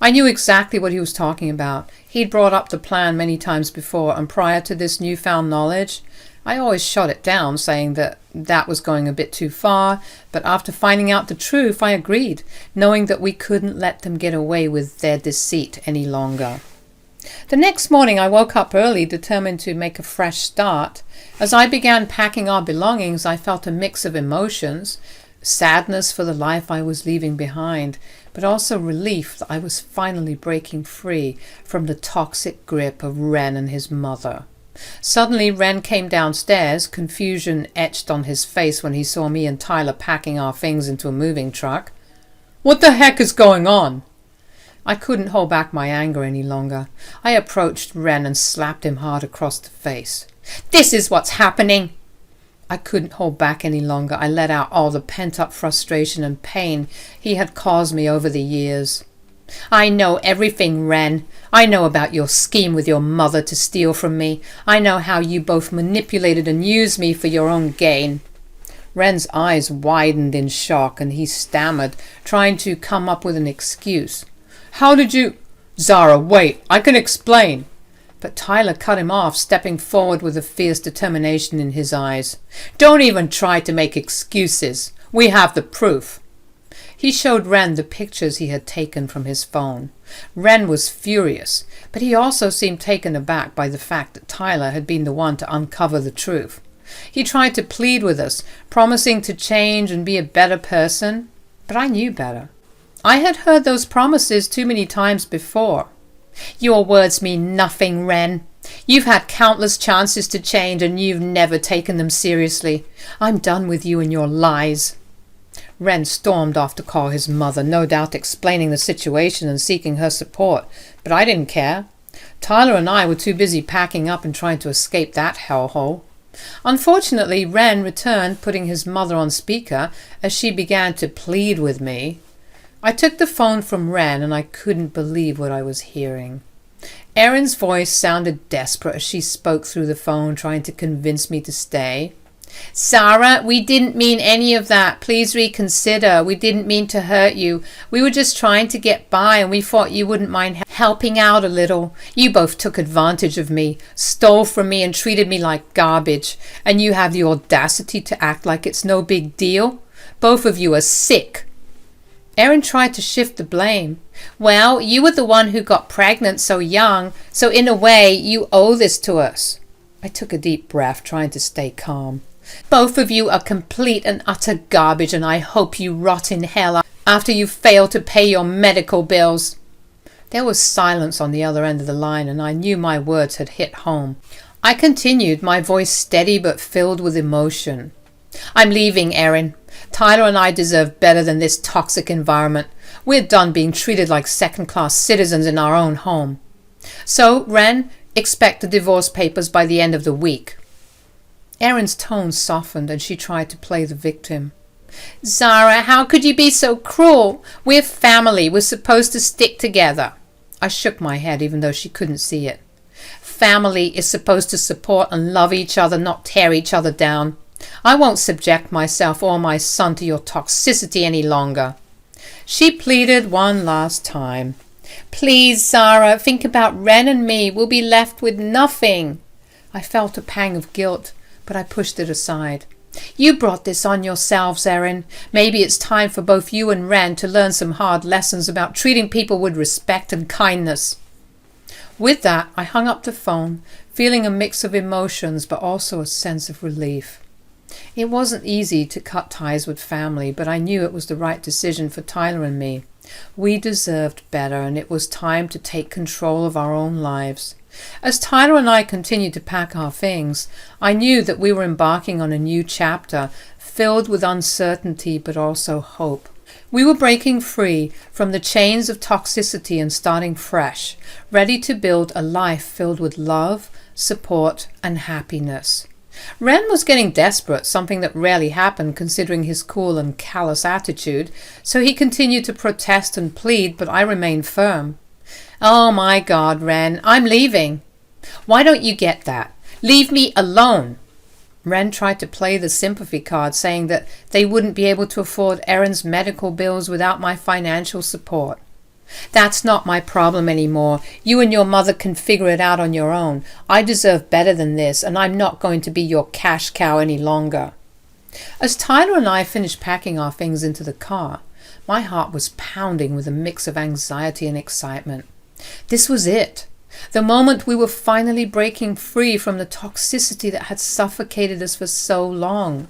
I knew exactly what he was talking about. He'd brought up the plan many times before, and prior to this newfound knowledge, I always shot it down, saying that was going a bit too far, but after finding out the truth, I agreed, knowing that we couldn't let them get away with their deceit any longer. The next morning I woke up early, determined to make a fresh start. As I began packing our belongings, I felt a mix of emotions, sadness for the life I was leaving behind, but also relief that I was finally breaking free from the toxic grip of Ren and his mother. Suddenly, Ren came downstairs, confusion etched on his face when he saw me and Tyler packing our things into a moving truck. "What the heck is going on?" I couldn't hold back my anger any longer. I approached Ren and slapped him hard across the face. "This is what's happening!" I couldn't hold back any longer. I let out all the pent-up frustration and pain he had caused me over the years. "I know everything, Ren. I know about your scheme with your mother to steal from me. I know how you both manipulated and used me for your own gain." Ren's eyes widened in shock and he stammered, trying to come up with an excuse. "How did you—" "Zara, wait, I can explain." But Tyler cut him off, stepping forward with a fierce determination in his eyes. "Don't even try to make excuses. We have the proof." He showed Ren the pictures he had taken from his phone. Ren was furious, but he also seemed taken aback by the fact that Tyler had been the one to uncover the truth. He tried to plead with us, promising to change and be a better person, but I knew better. I had heard those promises too many times before. "Your words mean nothing, Ren. You've had countless chances to change and you've never taken them seriously. I'm done with you and your lies." Ren stormed off to call his mother, no doubt explaining the situation and seeking her support, but I didn't care. Tyler and I were too busy packing up and trying to escape that hellhole. Unfortunately, Ren returned, putting his mother on speaker as she began to plead with me. I took the phone from Ren and I couldn't believe what I was hearing. Erin's voice sounded desperate as she spoke through the phone, trying to convince me to stay. "Zara, we didn't mean any of that. Please reconsider. We didn't mean to hurt you. We were just trying to get by and we thought you wouldn't mind helping out a little. You both took advantage of me, stole from me and treated me like garbage. And you have the audacity to act like it's no big deal? Both of you are sick." Erin tried to shift the blame. "Well, you were the one who got pregnant so young, so in a way you owe this to us." I took a deep breath, trying to stay calm. "Both of you are complete and utter garbage and I hope you rot in hell after you fail to pay your medical bills." There was silence on the other end of the line and I knew my words had hit home. I continued, my voice steady but filled with emotion. "I'm leaving, Erin. Tyler and I deserve better than this toxic environment. We're done being treated like second-class citizens in our own home. So, Ren, expect the divorce papers by the end of the week." Erin's tone softened and she tried to play the victim. "Zara, how could you be so cruel? We're family. We're supposed to stick together." I shook my head even though she couldn't see it. "Family is supposed to support and love each other, not tear each other down. I won't subject myself or my son to your toxicity any longer." She pleaded one last time. "Please, Zara, think about Ren and me. We'll be left with nothing." I felt a pang of guilt, but I pushed it aside. "You brought this on yourselves, Erin. Maybe it's time for both you and Ren to learn some hard lessons about treating people with respect and kindness." With that, I hung up the phone, feeling a mix of emotions but also a sense of relief. It wasn't easy to cut ties with family, but I knew it was the right decision for Tyler and me. We deserved better, and it was time to take control of our own lives. As Tyler and I continued to pack our things, I knew that we were embarking on a new chapter, filled with uncertainty but also hope. We were breaking free from the chains of toxicity and starting fresh, ready to build a life filled with love, support, and happiness. Ren was getting desperate, something that rarely happened considering his cool and callous attitude, so he continued to protest and plead, but I remained firm. "Oh my God, Ren, I'm leaving." "Why don't you get that? Leave me alone." Ren tried to play the sympathy card, saying that they wouldn't be able to afford Erin's medical bills without my financial support. "That's not my problem anymore. You and your mother can figure it out on your own. I deserve better than this, and I'm not going to be your cash cow any longer." As Tyler and I finished packing our things into the car, my heart was pounding with a mix of anxiety and excitement. This was it. The moment we were finally breaking free from the toxicity that had suffocated us for so long.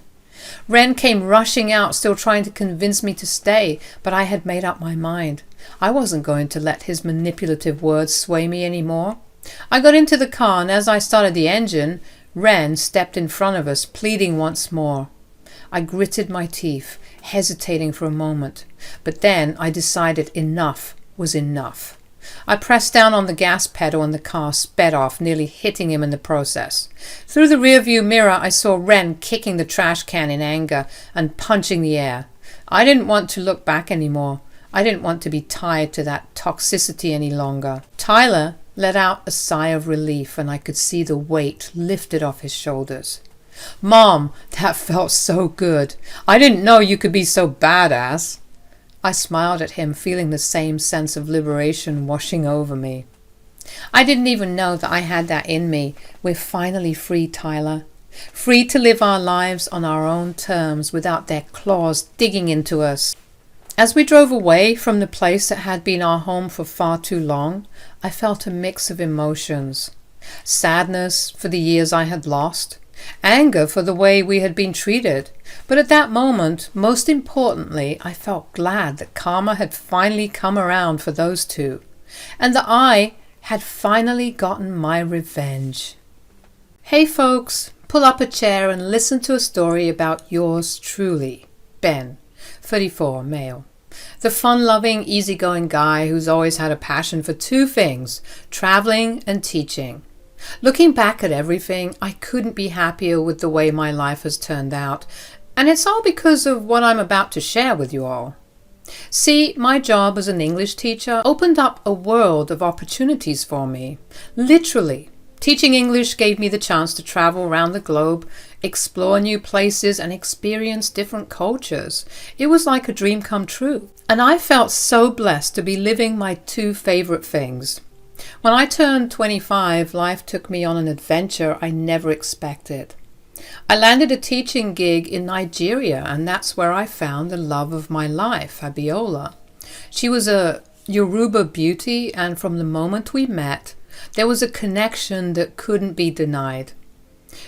Ren came rushing out, still trying to convince me to stay, but I had made up my mind. I wasn't going to let his manipulative words sway me anymore. I got into the car, and as I started the engine, Ren stepped in front of us, pleading once more. I gritted my teeth, hesitating for a moment, but then I decided enough was enough. I pressed down on the gas pedal and the car sped off, nearly hitting him in the process. Through the rearview mirror, I saw Ren kicking the trash can in anger and punching the air. I didn't want to look back anymore. I didn't want to be tied to that toxicity any longer. Tyler let out a sigh of relief, and I could see the weight lifted off his shoulders. Mom, that felt so good. I didn't know you could be so badass. I smiled at him, feeling the same sense of liberation washing over me. I didn't even know that I had that in me. We're finally free, Tyler. Free to live our lives on our own terms without their claws digging into us. As we drove away from the place that had been our home for far too long, I felt a mix of emotions. Sadness for the years I had lost, anger for the way we had been treated, but at that moment, most importantly, I felt glad that karma had finally come around for those two, and that I had finally gotten my revenge. Hey folks, pull up a chair and listen to a story about yours truly, Ben, 34, male. The fun-loving, easygoing guy who's always had a passion for two things, traveling and teaching. Looking back at everything, I couldn't be happier with the way my life has turned out, and it's all because of what I'm about to share with you all. See, my job as an English teacher opened up a world of opportunities for me. Literally, teaching English gave me the chance to travel around the globe, explore new places, and experience different cultures. It was like a dream come true, and I felt so blessed to be living my two favorite things. When I turned 25, life took me on an adventure I never expected. I landed a teaching gig in Nigeria, and that's where I found the love of my life, Abiola. She was a Yoruba beauty, and from the moment we met, there was a connection that couldn't be denied.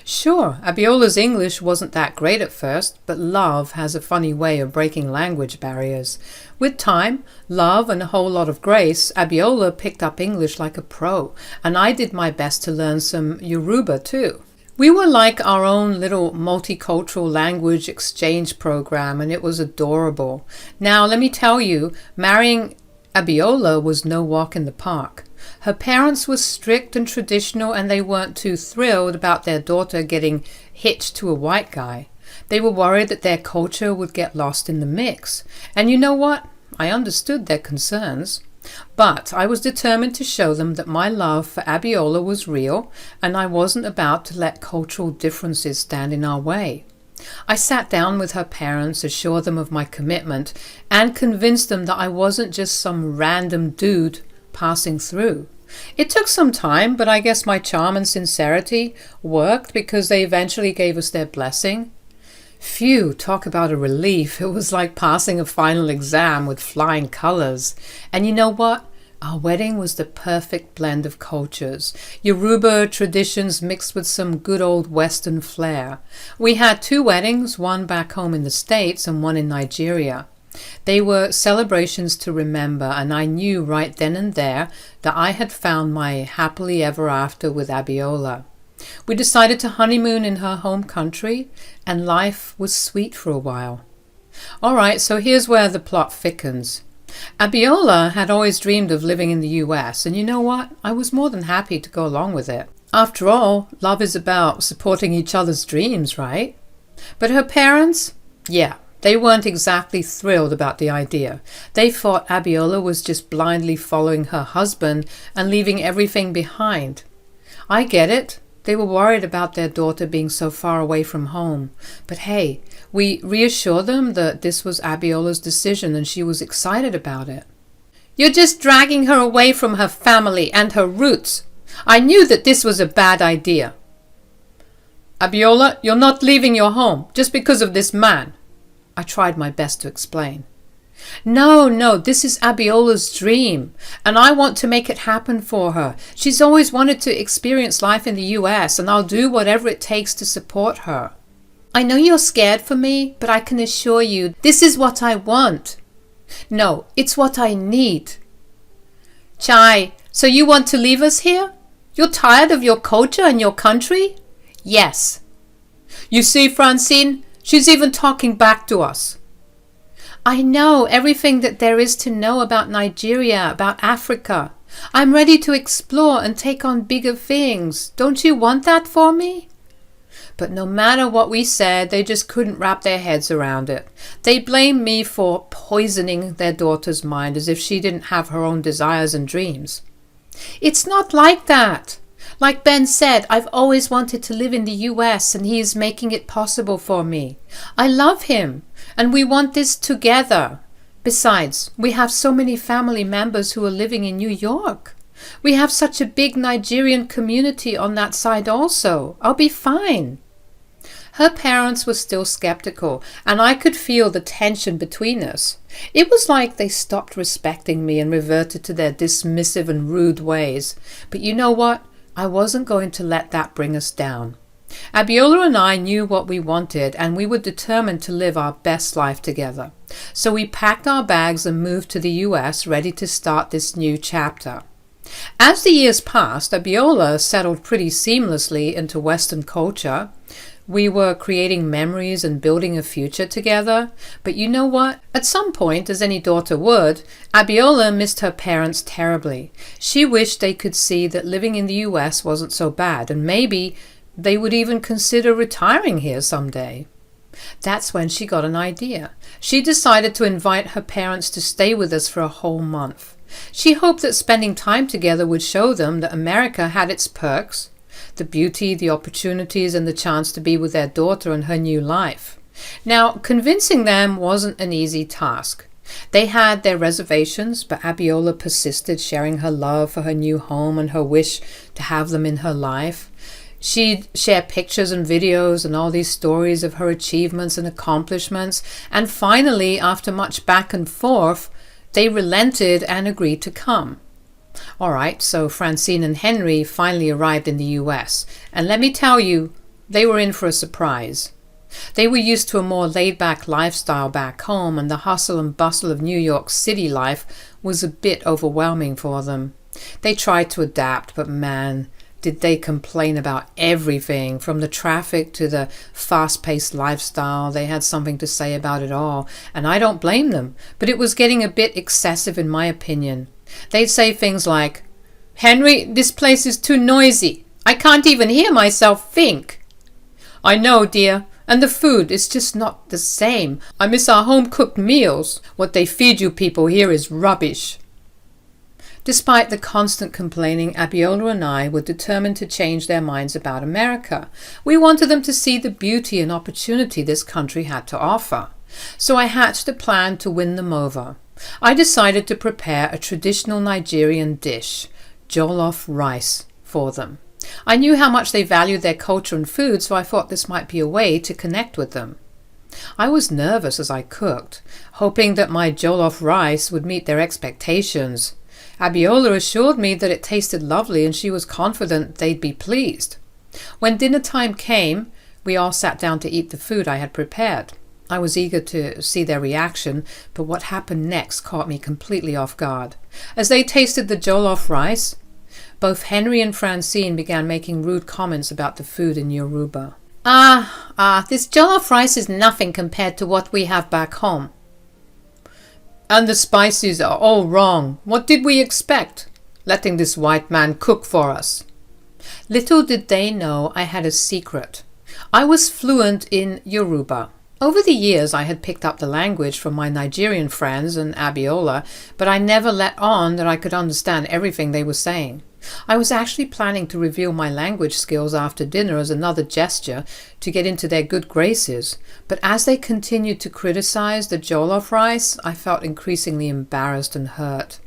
Sure, Abiola's English wasn't that great at first, but love has a funny way of breaking language barriers. With time, love, and a whole lot of grace, Abiola picked up English like a pro, and I did my best to learn some Yoruba too. We were like our own little multicultural language exchange program, and it was adorable. Now, let me tell you, marrying Abiola was no walk in the park. Her parents were strict and traditional, and they weren't too thrilled about their daughter getting hitched to a white guy. They were worried that their culture would get lost in the mix. And you know what? I understood their concerns. But I was determined to show them that my love for Abiola was real, and I wasn't about to let cultural differences stand in our way. I sat down with her parents, assured them of my commitment, and convinced them that I wasn't just some random dude passing through. It took some time, but I guess my charm and sincerity worked because they eventually gave us their blessing. Phew, talk about a relief. It was like passing a final exam with flying colors. And you know what? Our wedding was the perfect blend of cultures. Yoruba traditions mixed with some good old Western flair. We had two weddings, one back home in the States and one in Nigeria. They were celebrations to remember, and I knew right then and there that I had found my happily ever after with Abiola. We decided to honeymoon in her home country, and life was sweet for a while. All right, so here's where the plot thickens. Abiola had always dreamed of living in the US, and you know what? I was more than happy to go along with it. After all, love is about supporting each other's dreams, right? But her parents? Yeah. They weren't exactly thrilled about the idea. They thought Abiola was just blindly following her husband and leaving everything behind. I get it. They were worried about their daughter being so far away from home. But hey, we reassured them that this was Abiola's decision and she was excited about it. You're just dragging her away from her family and her roots. I knew that this was a bad idea. Abiola, you're not leaving your home just because of this man. I tried my best to explain. No, this is Abiola's dream, and I want to make it happen for her. She's always wanted to experience life in the US, and I'll do whatever it takes to support her. I know you're scared for me, but I can assure you this is what I want. No, it's what I need. Chai, so you want to leave us here? You're tired of your culture and your country? Yes. You see, Francine, she's even talking back to us. I know everything that there is to know about Nigeria, about Africa. I'm ready to explore and take on bigger things. Don't you want that for me? But no matter what we said, they just couldn't wrap their heads around it. They blamed me for poisoning their daughter's mind as if she didn't have her own desires and dreams. It's not like that. Like Ben said, I've always wanted to live in the US and he is making it possible for me. I love him and we want this together. Besides, we have so many family members who are living in New York. We have such a big Nigerian community on that side also. I'll be fine. Her parents were still skeptical, and I could feel the tension between us. It was like they stopped respecting me and reverted to their dismissive and rude ways. But you know what? I wasn't going to let that bring us down. Abiola and I knew what we wanted, and we were determined to live our best life together. So we packed our bags and moved to the US, ready to start this new chapter. As the years passed, Abiola settled pretty seamlessly into Western culture. We were creating memories and building a future together. But you know what? At some point, as any daughter would, Abiola missed her parents terribly. She wished they could see that living in the US wasn't so bad, and maybe they would even consider retiring here someday. That's when she got an idea. She decided to invite her parents to stay with us for a whole month. She hoped that spending time together would show them that America had its perks, the beauty, the opportunities, and the chance to be with their daughter and her new life. Now, convincing them wasn't an easy task. They had their reservations, but Abiola persisted, sharing her love for her new home and her wish to have them in her life. She'd share pictures and videos and all these stories of her achievements and accomplishments, and finally, after much back and forth, they relented and agreed to come. All right, so Francine and Henry finally arrived in the US, and let me tell you, they were in for a surprise. They were used to a more laid-back lifestyle back home, and the hustle and bustle of New York City life was a bit overwhelming for them. They tried to adapt, but man, did they complain about everything, from the traffic to the fast-paced lifestyle. They had something to say about it all, and I don't blame them, but it was getting a bit excessive in my opinion. They'd say things like, "Henry, this place is too noisy. I can't even hear myself think." "I know, dear, and the food is just not the same. I miss our home-cooked meals. What they feed you people here is rubbish." Despite the constant complaining, Abiola and I were determined to change their minds about America. We wanted them to see the beauty and opportunity this country had to offer. So I hatched a plan to win them over. I decided to prepare a traditional Nigerian dish, jollof rice, for them. I knew how much they valued their culture and food, so I thought this might be a way to connect with them. I was nervous as I cooked, hoping that my jollof rice would meet their expectations. Abiola assured me that it tasted lovely and she was confident they'd be pleased. When dinner time came, we all sat down to eat the food I had prepared. I was eager to see their reaction, but what happened next caught me completely off guard. As they tasted the jollof rice, both Henry and Francine began making rude comments about the food in Yoruba. This jollof rice is nothing compared to what we have back home. And the spices are all wrong. What did we expect? Letting this white man cook for us. Little did they know I had a secret. I was fluent in Yoruba. Over the years I had picked up the language from my Nigerian friends and Abiola, but I never let on that I could understand everything they were saying. I was actually planning to reveal my language skills after dinner as another gesture to get into their good graces, but as they continued to criticize the jollof rice, I felt increasingly embarrassed and hurt.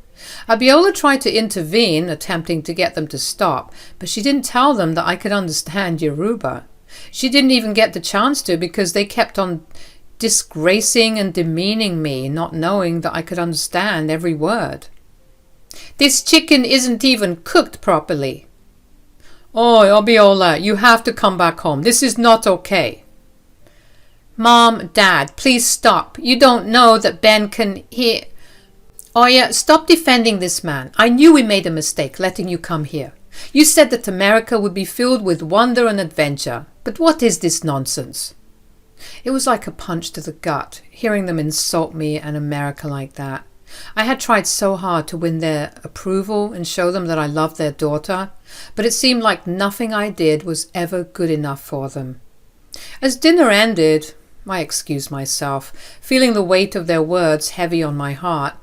Abiola tried to intervene, attempting to get them to stop, but she didn't tell them that I could understand Yoruba. She didn't even get the chance to because they kept on disgracing and demeaning me, not knowing that I could understand every word. "This chicken isn't even cooked properly." "Oh, Abiola, you have to come back home. This is not okay." "Mom, Dad, please stop. You don't know that Ben can hear." "Oya, stop defending this man. I knew we made a mistake letting you come here. You said that America would be filled with wonder and adventure. But what is this nonsense? It was like a punch to the gut, hearing them insult me and America like that. I had tried so hard to win their approval and show them that I loved their daughter, but it seemed like nothing I did was ever good enough for them. As dinner ended, I excused myself, feeling the weight of their words heavy on my heart.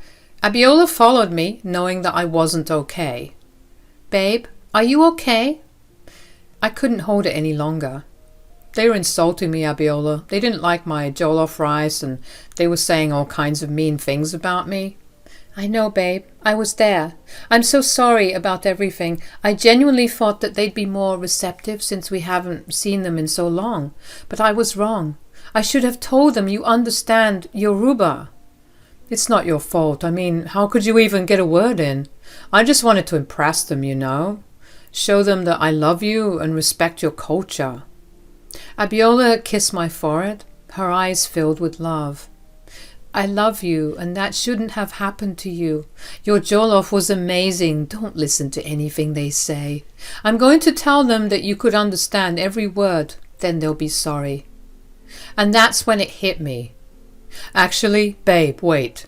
Abiola followed me, knowing that I wasn't okay. "Babe, are you okay?" I couldn't hold it any longer. They were insulting me, Abiola. They didn't like my jollof rice and they were saying all kinds of mean things about me. "I know, babe. I was there. I'm so sorry about everything. I genuinely thought that they'd be more receptive since we haven't seen them in so long. But I was wrong. I should have told them you understand Yoruba." "It's not your fault. I mean, how could you even get a word in? I just wanted to impress them, you know. Show them that I love you and respect your culture." Abiola kissed my forehead, her eyes filled with love. "I love you, and that shouldn't have happened to you. Your jollof was amazing. Don't listen to anything they say. I'm going to tell them that you could understand every word, then they'll be sorry." And that's when it hit me. "Actually, babe, wait."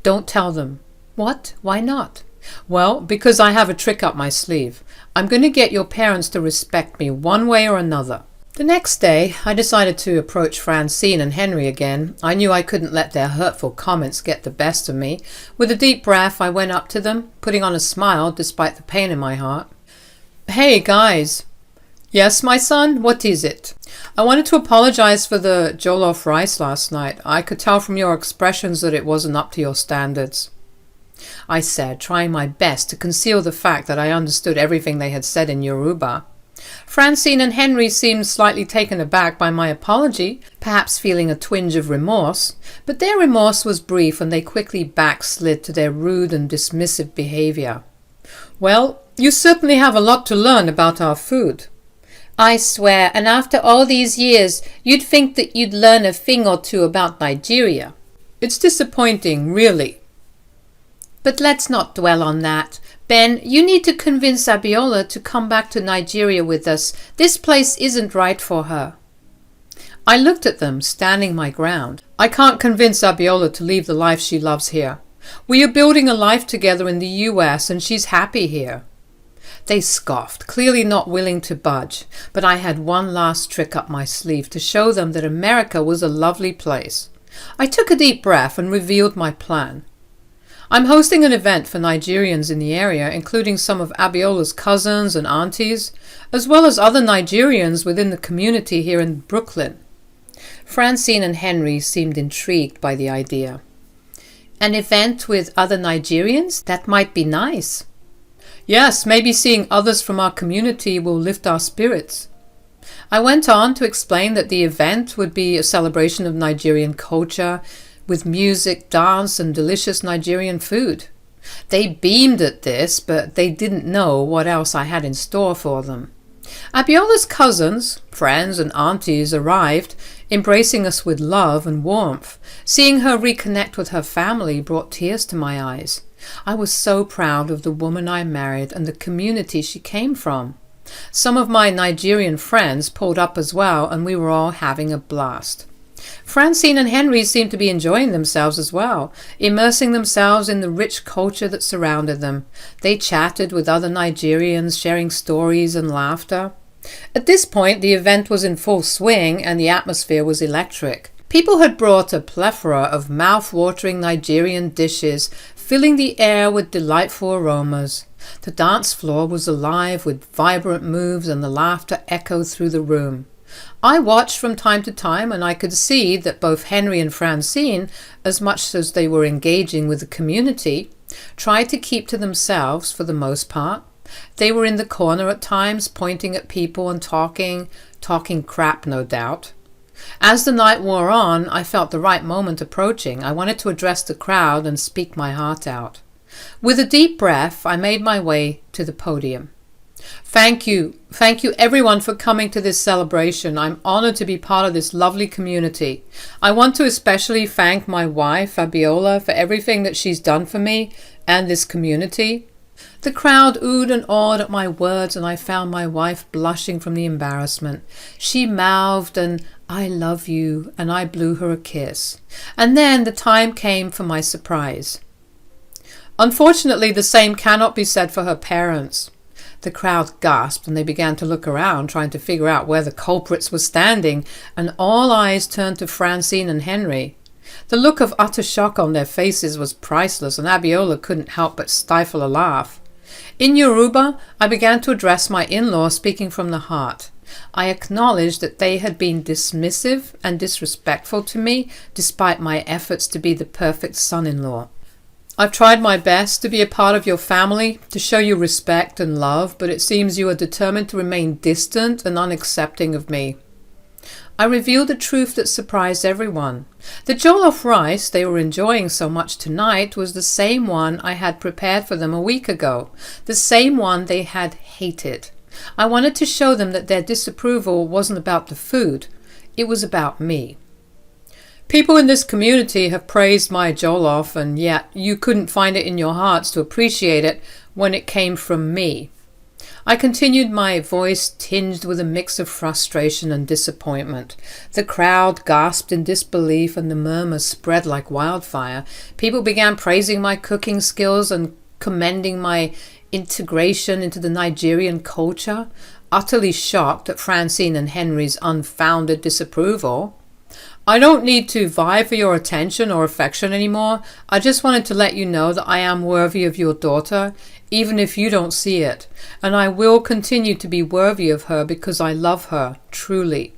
"Don't tell them." "What? Why not?" "Well, because I have a trick up my sleeve. I'm going to get your parents to respect me one way or another." The next day, I decided to approach Francine and Henry again. I knew I couldn't let their hurtful comments get the best of me. With a deep breath, I went up to them, putting on a smile despite the pain in my heart. "Hey, guys." "Yes, my son, what is it?" "I wanted to apologize for the jollof rice last night. I could tell from your expressions that it wasn't up to your standards," I said, trying my best to conceal the fact that I understood everything they had said in Yoruba. Francine and Henry seemed slightly taken aback by my apology, perhaps feeling a twinge of remorse, but their remorse was brief and they quickly backslid to their rude and dismissive behavior. "Well, you certainly have a lot to learn about our food." "I swear, and after all these years, you'd think that you'd learn a thing or two about Nigeria." "It's disappointing, really." "But let's not dwell on that. Ben, you need to convince Abiola to come back to Nigeria with us. This place isn't right for her." I looked at them, standing my ground. "I can't convince Abiola to leave the life she loves here. We are building a life together in the US and she's happy here." They scoffed, clearly not willing to budge, but I had one last trick up my sleeve to show them that America was a lovely place. I took a deep breath and revealed my plan. "I'm hosting an event for Nigerians in the area, including some of Abiola's cousins and aunties, as well as other Nigerians within the community here in Brooklyn." Francine and Henry seemed intrigued by the idea. "An event with other Nigerians? That might be nice." "Yes, maybe seeing others from our community will lift our spirits." I went on to explain that the event would be a celebration of Nigerian culture, with music, dance, and delicious Nigerian food. They beamed at this, but they didn't know what else I had in store for them. Abiola's cousins, friends, and aunties arrived, embracing us with love and warmth. Seeing her reconnect with her family brought tears to my eyes. I was so proud of the woman I married and the community she came from. Some of my Nigerian friends pulled up as well, and we were all having a blast. Francine and Henry seemed to be enjoying themselves as well, immersing themselves in the rich culture that surrounded them. They chatted with other Nigerians, sharing stories and laughter. At this point, the event was in full swing and the atmosphere was electric. People had brought a plethora of mouth-watering Nigerian dishes, filling the air with delightful aromas. The dance floor was alive with vibrant moves and the laughter echoed through the room. I watched from time to time and I could see that both Henry and Francine, as much as they were engaging with the community, tried to keep to themselves for the most part. They were in the corner at times, pointing at people and talking crap, no doubt. As the night wore on, I felt the right moment approaching. I wanted to address the crowd and speak my heart out. With a deep breath, I made my way to the podium. Thank you everyone for coming to this celebration. I'm honored to be part of this lovely community. I want to especially thank my wife, Abiola, for everything that she's done for me and this community. The crowd oohed and awed at my words, and I found my wife blushing from the embarrassment. She mouthed an "I love you," and I blew her a kiss. And then the time came for my surprise. Unfortunately, the same cannot be said for her parents. The crowd gasped, and they began to look around, trying to figure out where the culprits were standing, and all eyes turned to Francine and Henry. The look of utter shock on their faces was priceless, and Abiola couldn't help but stifle a laugh. In Yoruba, I began to address my in-law, speaking from the heart. I acknowledged that they had been dismissive and disrespectful to me, despite my efforts to be the perfect son-in-law. I've tried my best to be a part of your family, to show you respect and love, but it seems you are determined to remain distant and unaccepting of me. I revealed a truth that surprised everyone. The jollof rice they were enjoying so much tonight was the same one I had prepared for them a week ago, the same one they had hated. I wanted to show them that their disapproval wasn't about the food, it was about me. People in this community have praised my jollof, and yet you couldn't find it in your hearts to appreciate it when it came from me. I continued, my voice tinged with a mix of frustration and disappointment. The crowd gasped in disbelief, and the murmurs spread like wildfire. People began praising my cooking skills and commending my integration into the Nigerian culture, utterly shocked at Francine and Henry's unfounded disapproval. I don't need to vie for your attention or affection anymore. I just wanted to let you know that I am worthy of your daughter, even if you don't see it, and I will continue to be worthy of her because I love her, truly.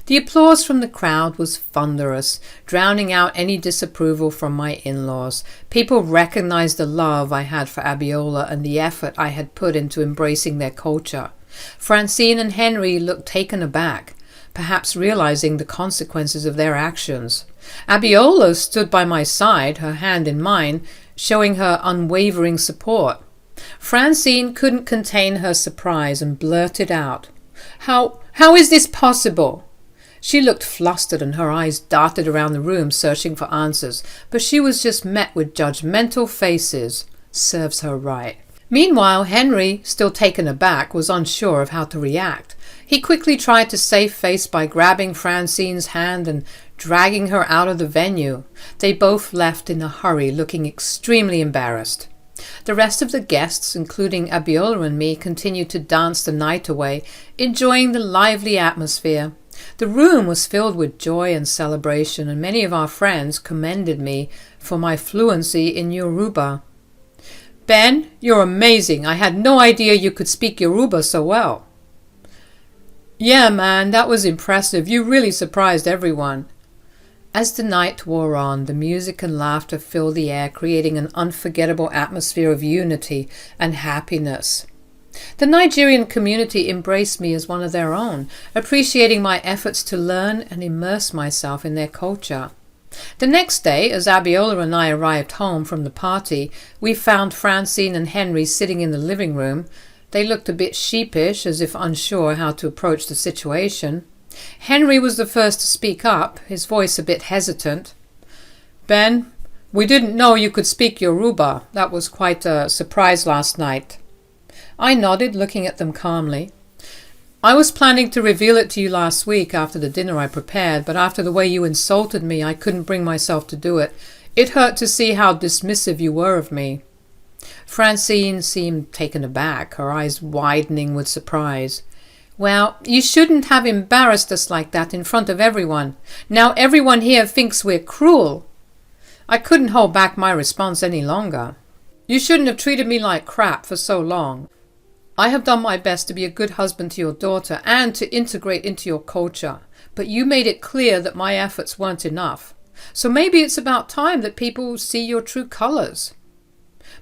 The applause from the crowd was thunderous, drowning out any disapproval from my in-laws. People recognized the love I had for Abiola and the effort I had put into embracing their culture. Francine and Henry looked taken aback, perhaps realizing the consequences of their actions. Abiola stood by my side, her hand in mine, showing her unwavering support. Francine couldn't contain her surprise and blurted out, How is this possible?" She looked flustered and her eyes darted around the room searching for answers, but she was just met with judgmental faces. Serves her right. Meanwhile, Henry, still taken aback, was unsure of how to react. He quickly tried to save face by grabbing Francine's hand and dragging her out of the venue. They both left in a hurry, looking extremely embarrassed. The rest of the guests, including Abiola and me, continued to dance the night away, enjoying the lively atmosphere. The room was filled with joy and celebration, and many of our friends commended me for my fluency in Yoruba. "Ben, you're amazing. I had no idea you could speak Yoruba so well." "Yeah, man, that was impressive. You really surprised everyone." As the night wore on, the music and laughter filled the air, creating an unforgettable atmosphere of unity and happiness. The Nigerian community embraced me as one of their own, appreciating my efforts to learn and immerse myself in their culture. The next day, as Abiola and I arrived home from the party, we found Francine and Henry sitting in the living room. They looked a bit sheepish, as if unsure how to approach the situation. Henry was the first to speak up, his voice a bit hesitant. "Ben, we didn't know you could speak Yoruba. That was quite a surprise last night." I nodded, looking at them calmly. "I was planning to reveal it to you last week after the dinner I prepared, but after the way you insulted me, I couldn't bring myself to do it. It hurt to see how dismissive you were of me." Francine seemed taken aback, her eyes widening with surprise. "Well, you shouldn't have embarrassed us like that in front of everyone. Now everyone here thinks we're cruel." I couldn't hold back my response any longer. "You shouldn't have treated me like crap for so long. I have done my best to be a good husband to your daughter and to integrate into your culture, but you made it clear that my efforts weren't enough. So maybe it's about time that people see your true colors."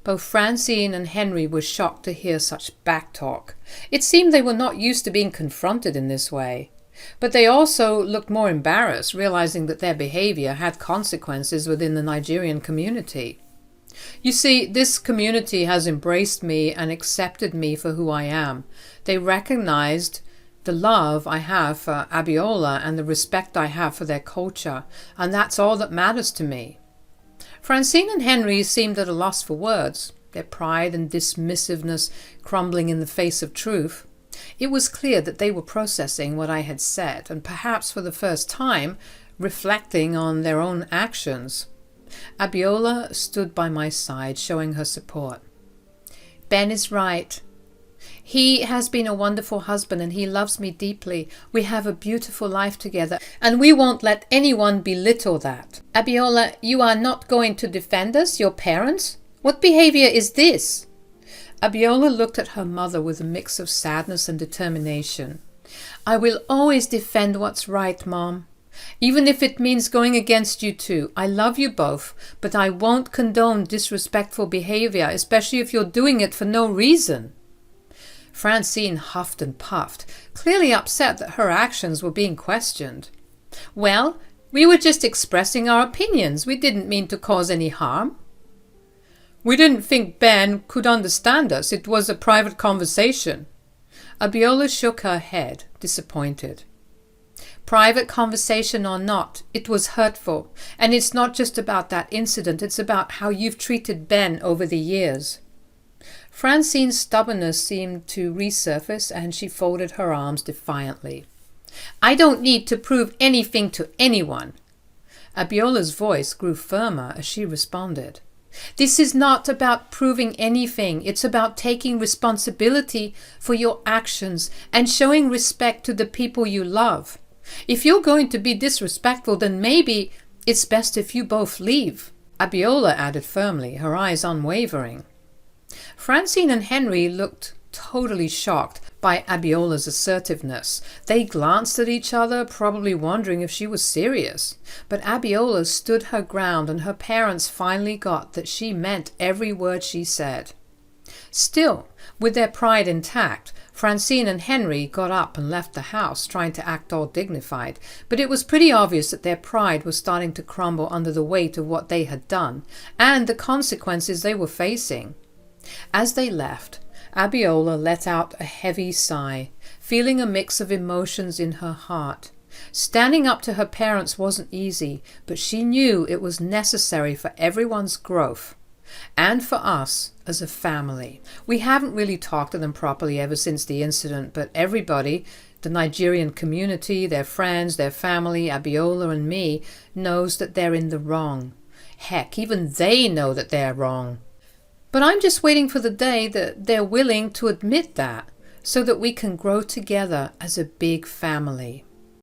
Both Francine and Henry were shocked to hear such backtalk. It seemed they were not used to being confronted in this way. But they also looked more embarrassed, realizing that their behavior had consequences within the Nigerian community. You see, this community has embraced me and accepted me for who I am. They recognized the love I have for Abiola and the respect I have for their culture, and that's all that matters to me. Francine and Henry seemed at a loss for words. their pride and dismissiveness crumbling in the face of truth. It was clear that they were processing what I had said, and perhaps for the first time, reflecting on their own actions. Abiola stood by my side, showing her support. Ben is right. He has been a wonderful husband and he loves me deeply. We have a beautiful life together and we won't let anyone belittle that. Abiola, you are not going to defend us, your parents? What behavior is this? Abiola looked at her mother with a mix of sadness and determination. I will always defend what's right, Mom. Even if it means going against you two. I love you both, but I won't condone disrespectful behavior, especially if you're doing it for no reason. Francine huffed and puffed, clearly upset that her actions were being questioned. Well, we were just expressing our opinions. We didn't mean to cause any harm. We didn't think Ben could understand us. It was a private conversation. Abiola shook her head, disappointed. Private conversation or not, it was hurtful. And it's not just about that incident, it's about how you've treated Ben over the years. Francine's stubbornness seemed to resurface and she folded her arms defiantly. I don't need to prove anything to anyone. Abiola's voice grew firmer as she responded. This is not about proving anything. It's about taking responsibility for your actions and showing respect to the people you love. If you're going to be disrespectful, then maybe it's best if you both leave. Abiola added firmly, her eyes unwavering. Francine and Henry looked totally shocked by Abiola's assertiveness. They glanced at each other, probably wondering if she was serious. But Abiola stood her ground and her parents finally got that she meant every word she said. Still, with their pride intact, Francine and Henry got up and left the house, trying to act all dignified, but it was pretty obvious that their pride was starting to crumble under the weight of what they had done, and the consequences they were facing. As they left, Abiola let out a heavy sigh, feeling a mix of emotions in her heart. Standing up to her parents wasn't easy, but she knew it was necessary for everyone's growth. And for us as a family. We haven't really talked to them properly ever since the incident, but everybody, the Nigerian community, their friends, their family, Abiola and me, knows that they're in the wrong. Heck, even they know that they're wrong. But I'm just waiting for the day that they're willing to admit that, so that we can grow together as a big family.